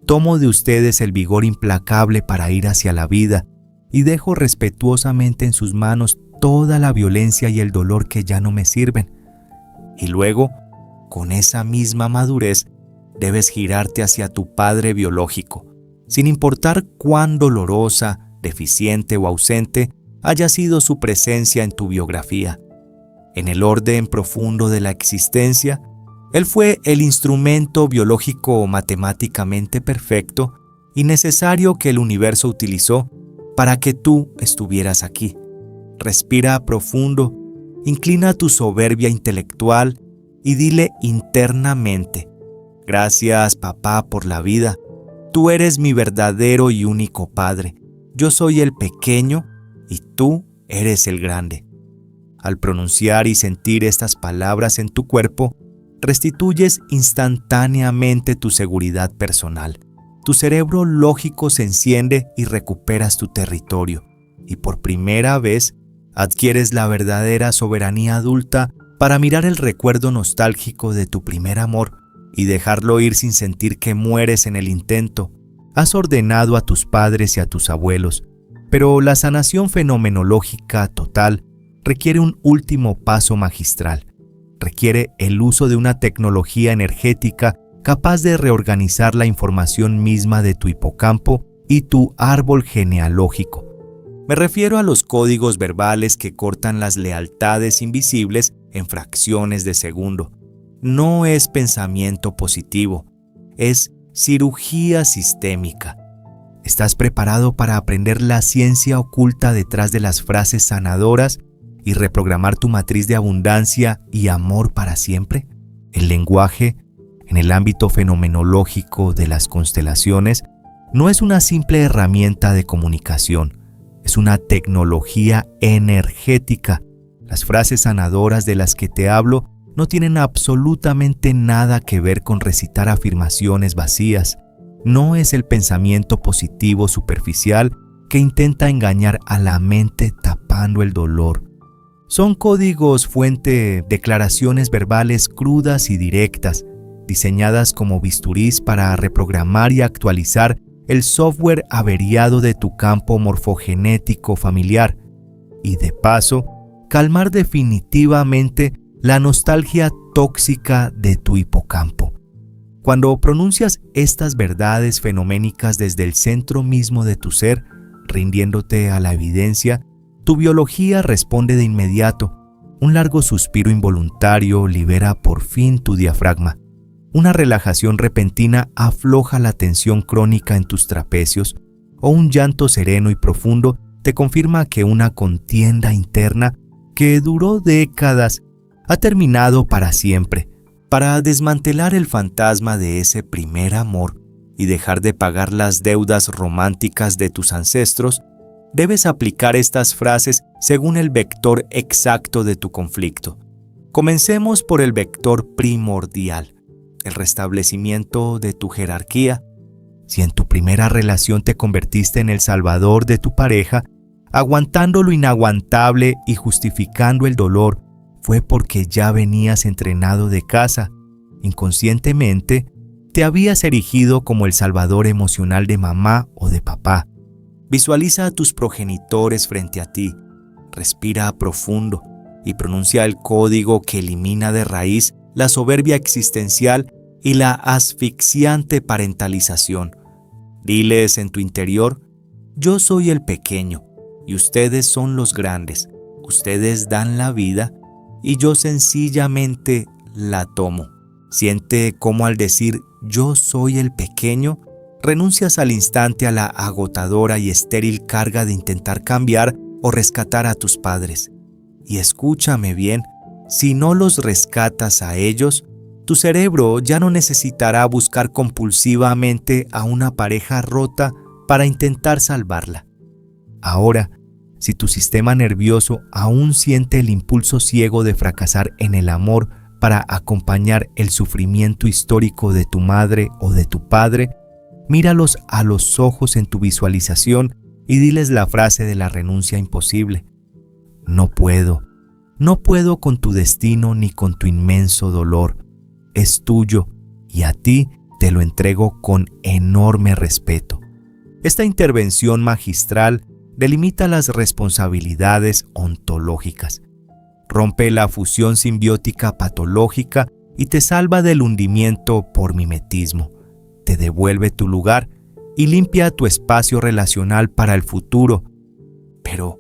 Tomo de ustedes el vigor implacable para ir hacia la vida y dejo respetuosamente en sus manos toda la violencia y el dolor que ya no me sirven. Y luego, con esa misma madurez, debes girarte hacia tu padre biológico, sin importar cuán dolorosa, deficiente o ausente haya sido su presencia en tu biografía. En el orden profundo de la existencia, él fue el instrumento biológico matemáticamente perfecto y necesario que el universo utilizó para que tú estuvieras aquí. Respira profundo, inclina tu soberbia intelectual y dile internamente: gracias, papá, por la vida. Tú eres mi verdadero y único padre. Yo soy el pequeño y tú eres el grande. Al pronunciar y sentir estas palabras en tu cuerpo, restituyes instantáneamente tu seguridad personal. Tu cerebro lógico se enciende y recuperas tu territorio. Y por primera vez, Adquieres la verdadera soberanía adulta para mirar el recuerdo nostálgico de tu primer amor y dejarlo ir sin sentir que mueres en el intento. Has ordenado a tus padres y a tus abuelos, pero la sanación fenomenológica total requiere un último paso magistral. Requiere el uso de una tecnología energética capaz de reorganizar la información misma de tu hipocampo y tu árbol genealógico. Me refiero a los códigos verbales que cortan las lealtades invisibles en fracciones de segundo. No es pensamiento positivo, es cirugía sistémica. ¿Estás preparado para aprender la ciencia oculta detrás de las frases sanadoras y reprogramar tu matriz de abundancia y amor para siempre? El lenguaje, en el ámbito fenomenológico de las constelaciones, no es una simple herramienta de comunicación, es una tecnología energética. Las frases sanadoras de las que te hablo no tienen absolutamente nada que ver con recitar afirmaciones vacías. No es el pensamiento positivo superficial que intenta engañar a la mente tapando el dolor. Son códigos fuente, declaraciones verbales crudas y directas, diseñadas como bisturís para reprogramar y actualizar el software averiado de tu campo morfogenético familiar y, de paso, calmar definitivamente la nostalgia tóxica de tu hipocampo. Cuando pronuncias estas verdades fenoménicas desde el centro mismo de tu ser, rindiéndote a la evidencia, tu biología responde de inmediato. Un largo suspiro involuntario libera por fin tu diafragma. Una relajación repentina afloja la tensión crónica en tus trapecios, o un llanto sereno y profundo te confirma que una contienda interna que duró décadas ha terminado para siempre. Para desmantelar el fantasma de ese primer amor y dejar de pagar las deudas románticas de tus ancestros, debes aplicar estas frases según el vector exacto de tu conflicto. Comencemos por el vector primordial, el restablecimiento de tu jerarquía. Si en tu primera relación te convertiste en el salvador de tu pareja, aguantando lo inaguantable y justificando el dolor, fue porque ya venías entrenado de casa. Inconscientemente, te habías erigido como el salvador emocional de mamá o de papá. Visualiza a tus progenitores frente a ti, respira profundo y pronuncia el código que elimina de raíz la soberbia existencial y la asfixiante parentalización. Diles en tu interior: yo soy el pequeño y ustedes son los grandes. Ustedes dan la vida y yo sencillamente la tomo. Siente cómo al decir yo soy el pequeño, renuncias al instante a la agotadora y estéril carga de intentar cambiar o rescatar a tus padres. Y escúchame bien, si no los rescatas a ellos, tu cerebro ya no necesitará buscar compulsivamente a una pareja rota para intentar salvarla. Ahora, si tu sistema nervioso aún siente el impulso ciego de fracasar en el amor para acompañar el sufrimiento histórico de tu madre o de tu padre, míralos a los ojos en tu visualización y diles la frase de la renuncia imposible. No puedo con tu destino ni con tu inmenso dolor. Es tuyo y a ti te lo entrego con enorme respeto. Esta intervención magistral delimita las responsabilidades ontológicas, rompe la fusión simbiótica patológica y te salva del hundimiento por mimetismo. Te devuelve tu lugar y limpia tu espacio relacional para el futuro. Pero,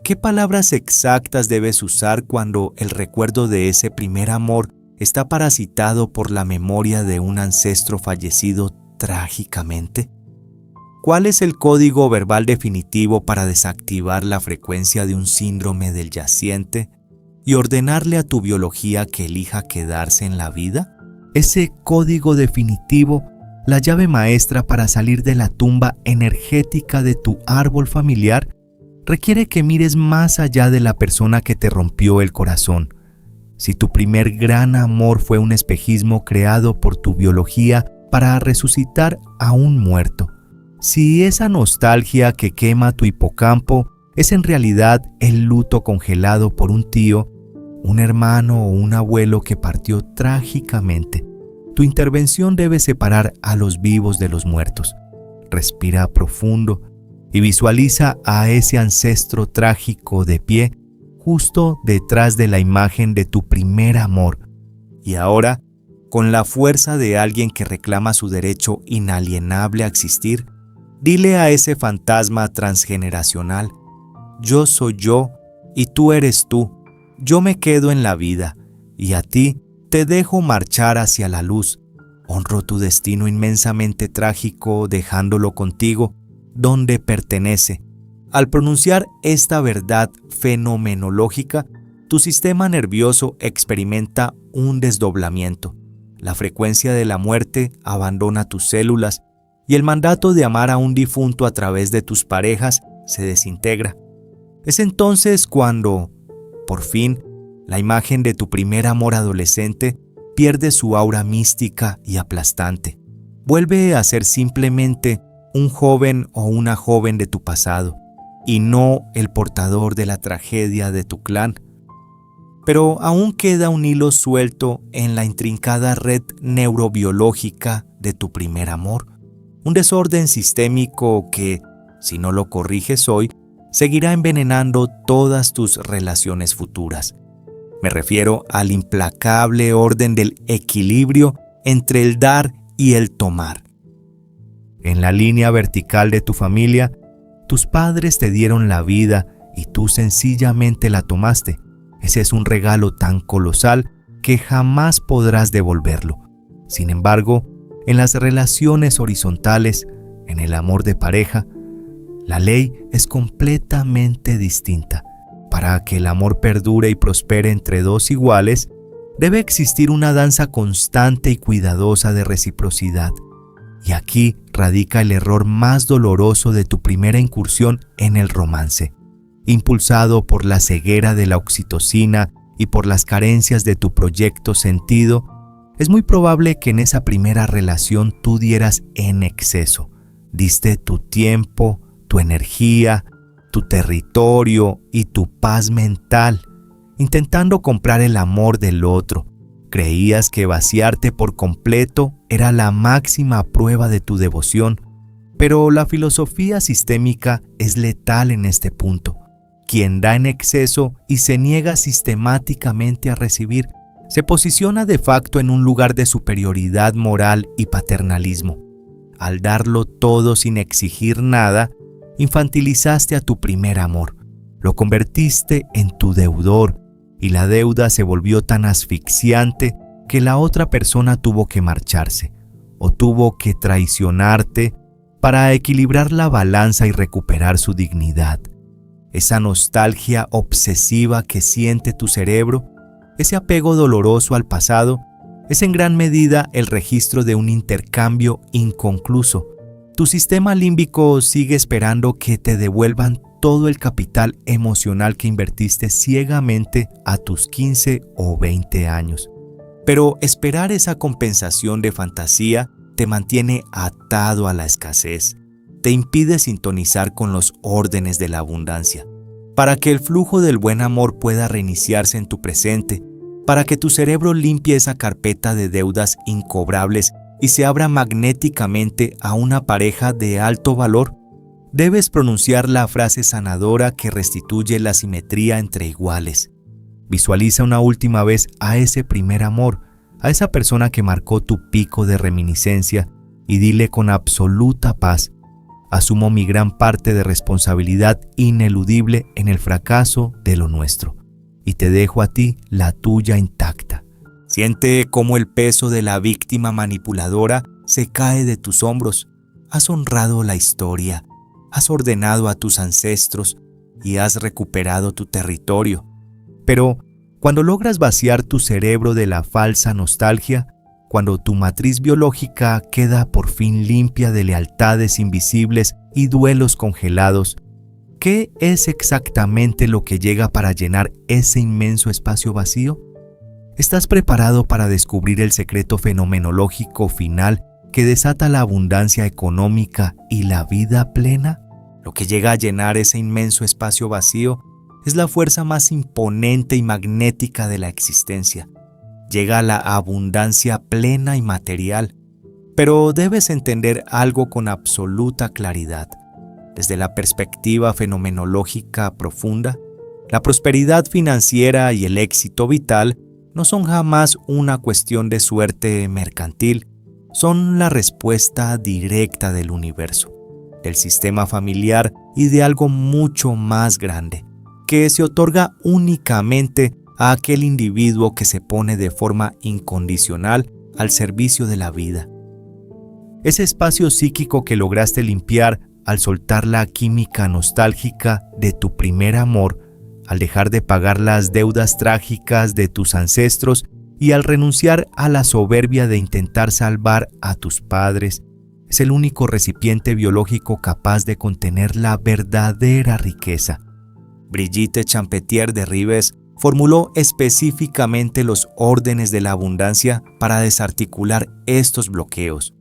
¿qué palabras exactas debes usar cuando el recuerdo de ese primer amor está parasitado por la memoria de un ancestro fallecido trágicamente? ¿Cuál es el código verbal definitivo para desactivar la frecuencia de un síndrome del yaciente y ordenarle a tu biología que elija quedarse en la vida? Ese código definitivo, la llave maestra para salir de la tumba energética de tu árbol familiar, requiere que mires más allá de la persona que te rompió el corazón. Si tu primer gran amor fue un espejismo creado por tu biología para resucitar a un muerto, si esa nostalgia que quema tu hipocampo es en realidad el luto congelado por un tío, un hermano o un abuelo que partió trágicamente. Tu intervención debe separar a los vivos de los muertos. Respira profundo y visualiza a ese ancestro trágico de pie justo detrás de la imagen de tu primer amor. Y ahora, con la fuerza de alguien que reclama su derecho inalienable a existir, dile a ese fantasma transgeneracional: yo soy yo y tú eres tú. Yo me quedo en la vida y a ti te dejo marchar hacia la luz. Honro tu destino inmensamente trágico dejándolo contigo donde pertenece. Al pronunciar esta verdad fenomenológica, tu sistema nervioso experimenta un desdoblamiento. La frecuencia de la muerte abandona tus células y el mandato de amar a un difunto a través de tus parejas se desintegra. Es entonces cuando, por fin, la imagen de tu primer amor adolescente pierde su aura mística y aplastante. Vuelve a ser simplemente un joven o una joven de tu pasado, y no el portador de la tragedia de tu clan. Pero aún queda un hilo suelto en la intrincada red neurobiológica de tu primer amor, un desorden sistémico que, si no lo corriges hoy, seguirá envenenando todas tus relaciones futuras. Me refiero al implacable orden del equilibrio entre el dar y el tomar. En la línea vertical de tu familia, tus padres te dieron la vida y tú sencillamente la tomaste. Ese es un regalo tan colosal que jamás podrás devolverlo. Sin embargo, en las relaciones horizontales, en el amor de pareja, la ley es completamente distinta. Para que el amor perdure y prospere entre dos iguales, debe existir una danza constante y cuidadosa de reciprocidad. Y aquí radica el error más doloroso de tu primera incursión en el romance. Impulsado por la ceguera de la oxitocina y por las carencias de tu proyecto sentido, es muy probable que en esa primera relación tú dieras en exceso. Diste tu tiempo, tu energía, tu territorio y tu paz mental, intentando comprar el amor del otro. Creías que vaciarte por completo era la máxima prueba de tu devoción, pero la filosofía sistémica es letal en este punto. Quien da en exceso y se niega sistemáticamente a recibir, se posiciona de facto en un lugar de superioridad moral y paternalismo. Al darlo todo sin exigir nada, infantilizaste a tu primer amor, lo convertiste en tu deudor y la deuda se volvió tan asfixiante que la otra persona tuvo que marcharse o tuvo que traicionarte para equilibrar la balanza y recuperar su dignidad. Esa nostalgia obsesiva que siente tu cerebro, ese apego doloroso al pasado, es en gran medida el registro de un intercambio inconcluso. Tu sistema límbico sigue esperando que te devuelvan todo el capital emocional que invertiste ciegamente a tus 15 o 20 años. Pero esperar esa compensación de fantasía te mantiene atado a la escasez, te impide sintonizar con los órdenes de la abundancia. Para que el flujo del buen amor pueda reiniciarse en tu presente, para que tu cerebro limpie esa carpeta de deudas incobrables y se abra magnéticamente a una pareja de alto valor, debes pronunciar la frase sanadora que restituye la simetría entre iguales. Visualiza una última vez a ese primer amor, a esa persona que marcó tu pico de reminiscencia y dile con absoluta paz: asumo mi gran parte de responsabilidad ineludible en el fracaso de lo nuestro y te dejo a ti la tuya intacta. Siente cómo el peso de la víctima manipuladora se cae de tus hombros. Has honrado la historia, has ordenado a tus ancestros y has recuperado tu territorio. Pero cuando logras vaciar tu cerebro de la falsa nostalgia, cuando tu matriz biológica queda por fin limpia de lealtades invisibles y duelos congelados, ¿qué es exactamente lo que llega para llenar ese inmenso espacio vacío? ¿Estás preparado para descubrir el secreto fenomenológico final que desata la abundancia económica y la vida plena? Lo que llega a llenar ese inmenso espacio vacío es la fuerza más imponente y magnética de la existencia. Llega a la abundancia plena y material, pero debes entender algo con absoluta claridad. Desde la perspectiva fenomenológica profunda, la prosperidad financiera y el éxito vital no son jamás una cuestión de suerte mercantil, son la respuesta directa del universo, del sistema familiar y de algo mucho más grande, que se otorga únicamente a aquel individuo que se pone de forma incondicional al servicio de la vida. Ese espacio psíquico que lograste limpiar al soltar la química nostálgica de tu primer amor, al dejar de pagar las deudas trágicas de tus ancestros y al renunciar a la soberbia de intentar salvar a tus padres, es el único recipiente biológico capaz de contener la verdadera riqueza. Brigitte Champetier de Ribes formuló específicamente los órdenes de la abundancia para desarticular estos bloqueos.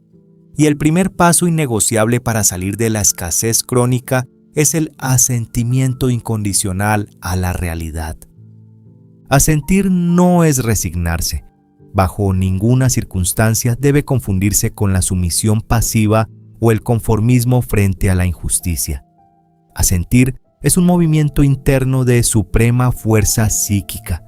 Y el primer paso innegociable para salir de la escasez crónica es el asentimiento incondicional a la realidad. Asentir no es resignarse. Bajo ninguna circunstancia debe confundirse con la sumisión pasiva o el conformismo frente a la injusticia. Asentir es un movimiento interno de suprema fuerza psíquica,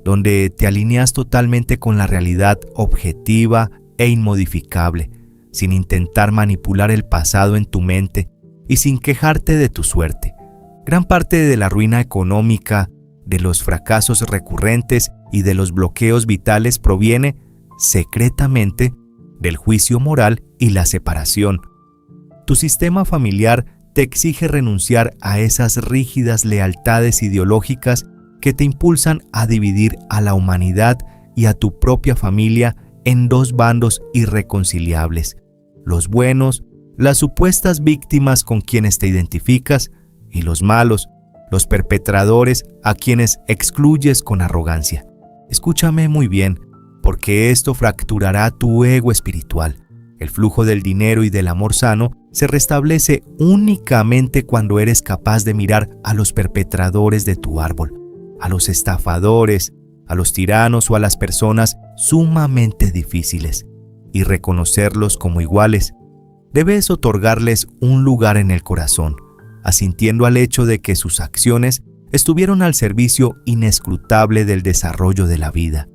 donde te alineas totalmente con la realidad objetiva e inmodificable, sin intentar manipular el pasado en tu mente y sin quejarte de tu suerte. Gran parte de la ruina económica, de los fracasos recurrentes y de los bloqueos vitales proviene, secretamente, del juicio moral y la separación. Tu sistema familiar te exige renunciar a esas rígidas lealtades ideológicas que te impulsan a dividir a la humanidad y a tu propia familia en dos bandos irreconciliables: los buenos, las supuestas víctimas con quienes te identificas, y los malos, los perpetradores a quienes excluyes con arrogancia. Escúchame muy bien, porque esto fracturará tu ego espiritual. El flujo del dinero y del amor sano se restablece únicamente cuando eres capaz de mirar a los perpetradores de tu árbol, a los estafadores, a los tiranos o a las personas sumamente difíciles, y reconocerlos como iguales. Debes otorgarles un lugar en el corazón, asintiendo al hecho de que sus acciones estuvieron al servicio inescrutable del desarrollo de la vida.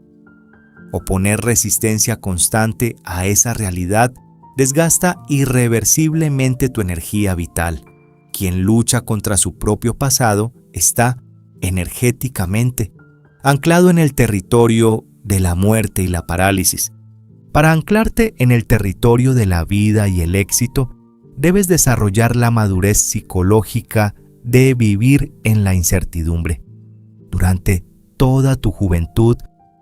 Oponer resistencia constante a esa realidad desgasta irreversiblemente tu energía vital. Quien lucha contra su propio pasado está, energéticamente, anclado en el territorio de la muerte y la parálisis. Para anclarte en el territorio de la vida y el éxito, debes desarrollar la madurez psicológica de vivir en la incertidumbre. Durante toda tu juventud,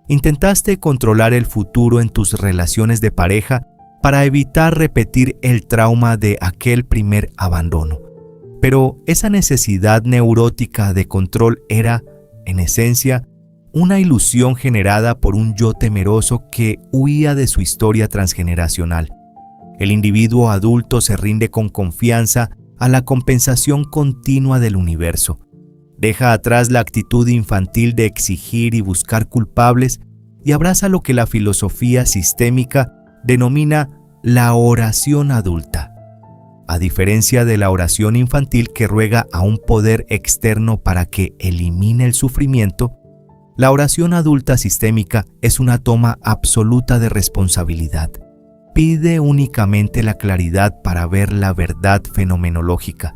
intentaste controlar el futuro en tus relaciones de pareja para evitar repetir el trauma de aquel primer abandono. Pero esa necesidad neurótica de control era, en esencia, una ilusión generada por un yo temeroso que huía de su historia transgeneracional. El individuo adulto se rinde con confianza a la compensación continua del universo. Deja atrás la actitud infantil de exigir y buscar culpables y abraza lo que la filosofía sistémica denomina la oración adulta. A diferencia de la oración infantil que ruega a un poder externo para que elimine el sufrimiento, la oración adulta sistémica es una toma absoluta de responsabilidad. Pide únicamente la claridad para ver la verdad fenomenológica,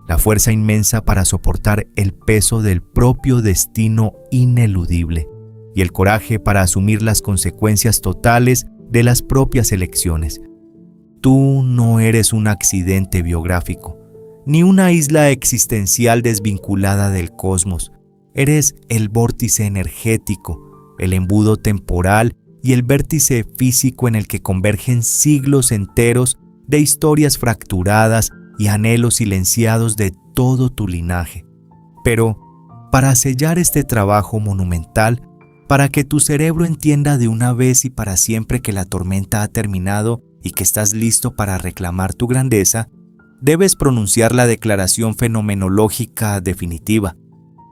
la fuerza inmensa para soportar el peso del propio destino ineludible y el coraje para asumir las consecuencias totales de las propias elecciones. Tú no eres un accidente biográfico, ni una isla existencial desvinculada del cosmos. Eres el vórtice energético, el embudo temporal y el vértice físico en el que convergen siglos enteros de historias fracturadas y anhelos silenciados de todo tu linaje. Pero, para sellar este trabajo monumental, para que tu cerebro entienda de una vez y para siempre que la tormenta ha terminado y que estás listo para reclamar tu grandeza, debes pronunciar la declaración fenomenológica definitiva.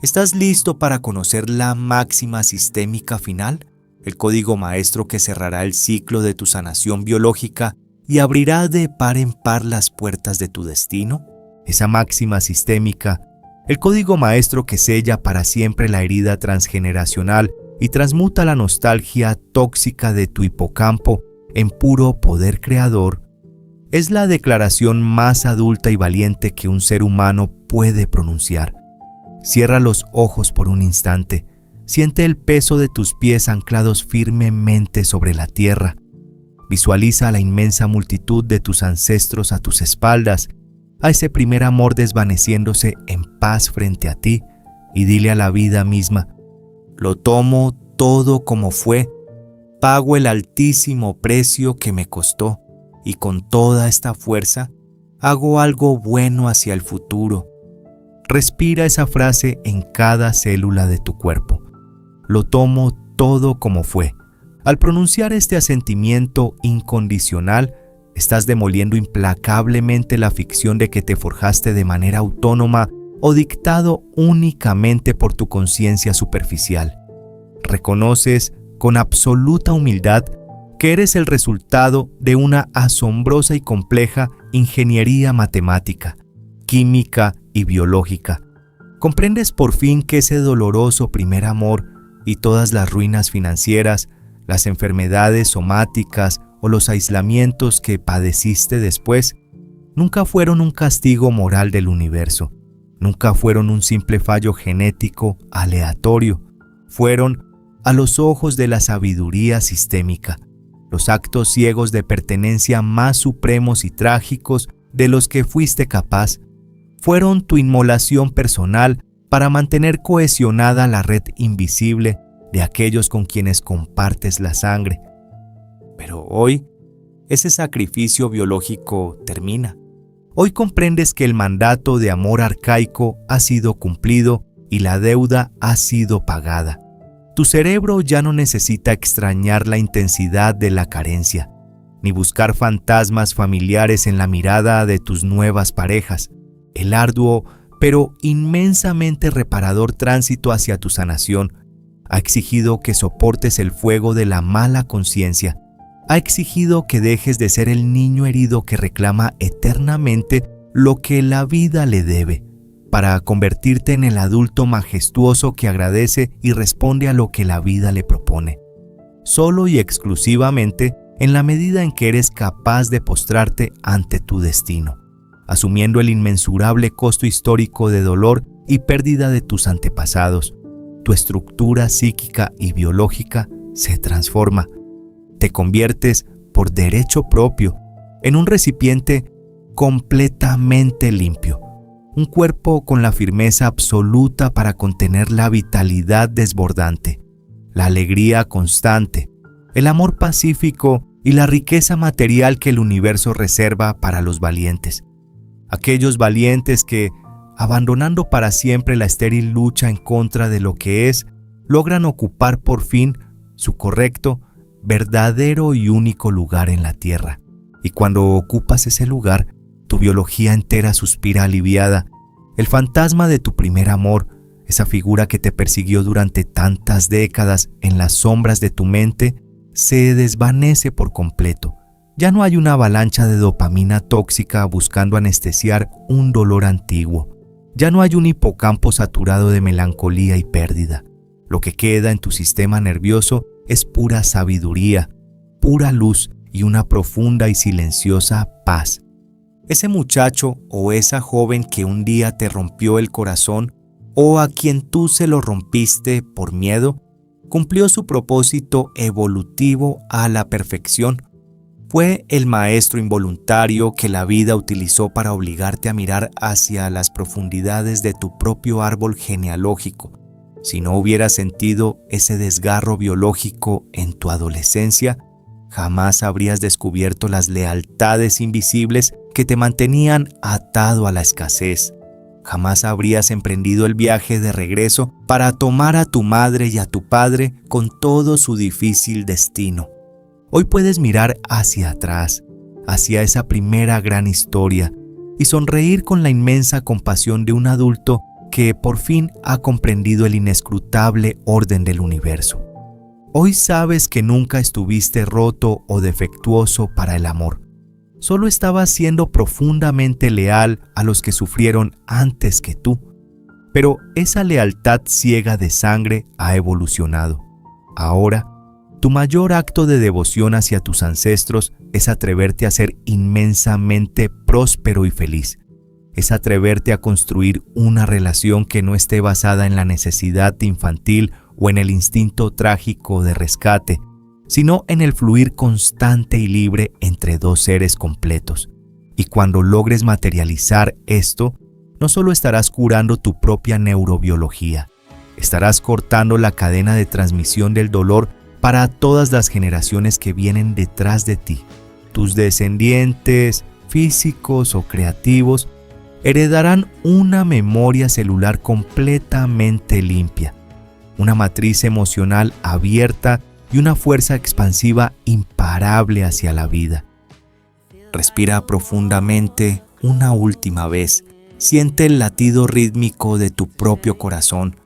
¿Estás listo para conocer la máxima sistémica final? El código maestro que cerrará el ciclo de tu sanación biológica y abrirá de par en par las puertas de tu destino. Esa máxima sistémica, el código maestro que sella para siempre la herida transgeneracional y transmuta la nostalgia tóxica de tu hipocampo en puro poder creador, es la declaración más adulta y valiente que un ser humano puede pronunciar. Cierra los ojos por un instante. Siente el peso de tus pies anclados firmemente sobre la tierra. Visualiza a la inmensa multitud de tus ancestros a tus espaldas, a ese primer amor desvaneciéndose en paz frente a ti, y dile a la vida misma: lo tomo todo como fue, pago el altísimo precio que me costó, y con toda esta fuerza hago algo bueno hacia el futuro. Respira esa frase en cada célula de tu cuerpo. Lo tomo todo como fue. Al pronunciar este asentimiento incondicional, estás demoliendo implacablemente la ficción de que te forjaste de manera autónoma o dictado únicamente por tu conciencia superficial. Reconoces con absoluta humildad que eres el resultado de una asombrosa y compleja ingeniería matemática, química y biológica. Comprendes por fin que ese doloroso primer amor y todas las ruinas financieras, las enfermedades somáticas o los aislamientos que padeciste después, nunca fueron un castigo moral del universo, nunca fueron un simple fallo genético aleatorio, fueron, a los ojos de la sabiduría sistémica, los actos ciegos de pertenencia más supremos y trágicos de los que fuiste capaz, fueron tu inmolación personal para mantener cohesionada la red invisible de aquellos con quienes compartes la sangre. Pero hoy, ese sacrificio biológico termina. Hoy comprendes que el mandato de amor arcaico ha sido cumplido y la deuda ha sido pagada. Tu cerebro ya no necesita extrañar la intensidad de la carencia, ni buscar fantasmas familiares en la mirada de tus nuevas parejas. El arduo, pero inmensamente reparador tránsito hacia tu sanación ha exigido que soportes el fuego de la mala conciencia, ha exigido que dejes de ser el niño herido que reclama eternamente lo que la vida le debe, para convertirte en el adulto majestuoso que agradece y responde a lo que la vida le propone, solo y exclusivamente en la medida en que eres capaz de postrarte ante tu destino, asumiendo el inmensurable costo histórico de dolor y pérdida de tus antepasados. Tu estructura psíquica y biológica se transforma. Te conviertes, por derecho propio, en un recipiente completamente limpio, un cuerpo con la firmeza absoluta para contener la vitalidad desbordante, la alegría constante, el amor pacífico y la riqueza material que el universo reserva para los valientes. Aquellos valientes que, abandonando para siempre la estéril lucha en contra de lo que es, logran ocupar por fin su correcto, verdadero y único lugar en la tierra. Y cuando ocupas ese lugar, tu biología entera suspira aliviada. El fantasma de tu primer amor, esa figura que te persiguió durante tantas décadas en las sombras de tu mente, se desvanece por completo. Ya no hay una avalancha de dopamina tóxica buscando anestesiar un dolor antiguo. Ya no hay un hipocampo saturado de melancolía y pérdida. Lo que queda en tu sistema nervioso es pura sabiduría, pura luz y una profunda y silenciosa paz. Ese muchacho o esa joven que un día te rompió el corazón o a quien tú se lo rompiste por miedo, cumplió su propósito evolutivo a la perfección. Fue el maestro involuntario que la vida utilizó para obligarte a mirar hacia las profundidades de tu propio árbol genealógico. Si no hubieras sentido ese desgarro biológico en tu adolescencia, jamás habrías descubierto las lealtades invisibles que te mantenían atado a la escasez. Jamás habrías emprendido el viaje de regreso para tomar a tu madre y a tu padre con todo su difícil destino. Hoy puedes mirar hacia atrás, hacia esa primera gran historia, y sonreír con la inmensa compasión de un adulto que por fin ha comprendido el inescrutable orden del universo. Hoy sabes que nunca estuviste roto o defectuoso para el amor. Solo estabas siendo profundamente leal a los que sufrieron antes que tú. Pero esa lealtad ciega de sangre ha evolucionado. Ahora, tu mayor acto de devoción hacia tus ancestros es atreverte a ser inmensamente próspero y feliz. Es atreverte a construir una relación que no esté basada en la necesidad infantil o en el instinto trágico de rescate, sino en el fluir constante y libre entre dos seres completos. Y cuando logres materializar esto, no solo estarás curando tu propia neurobiología, estarás cortando la cadena de transmisión del dolor para todas las generaciones que vienen detrás de ti. Tus descendientes, físicos o creativos, heredarán una memoria celular completamente limpia, una matriz emocional abierta y una fuerza expansiva imparable hacia la vida. Respira profundamente una última vez. Siente el latido rítmico de tu propio corazón,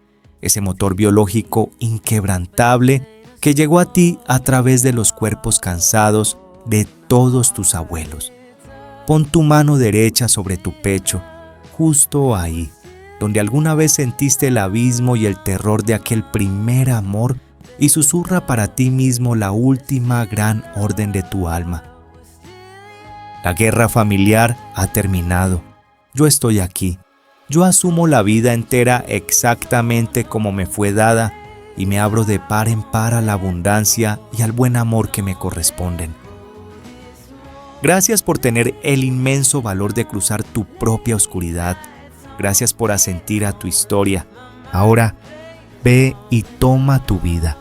ese motor biológico inquebrantable que llegó a ti a través de los cuerpos cansados de todos tus abuelos. Pon tu mano derecha sobre tu pecho, justo ahí, donde alguna vez sentiste el abismo y el terror de aquel primer amor, y susurra para ti mismo la última gran orden de tu alma. La guerra familiar ha terminado. Yo estoy aquí. Yo asumo la vida entera exactamente como me fue dada y me abro de par en par a la abundancia y al buen amor que me corresponden. Gracias por tener el inmenso valor de cruzar tu propia oscuridad. Gracias por asentir a tu historia. Ahora, ve y toma tu vida.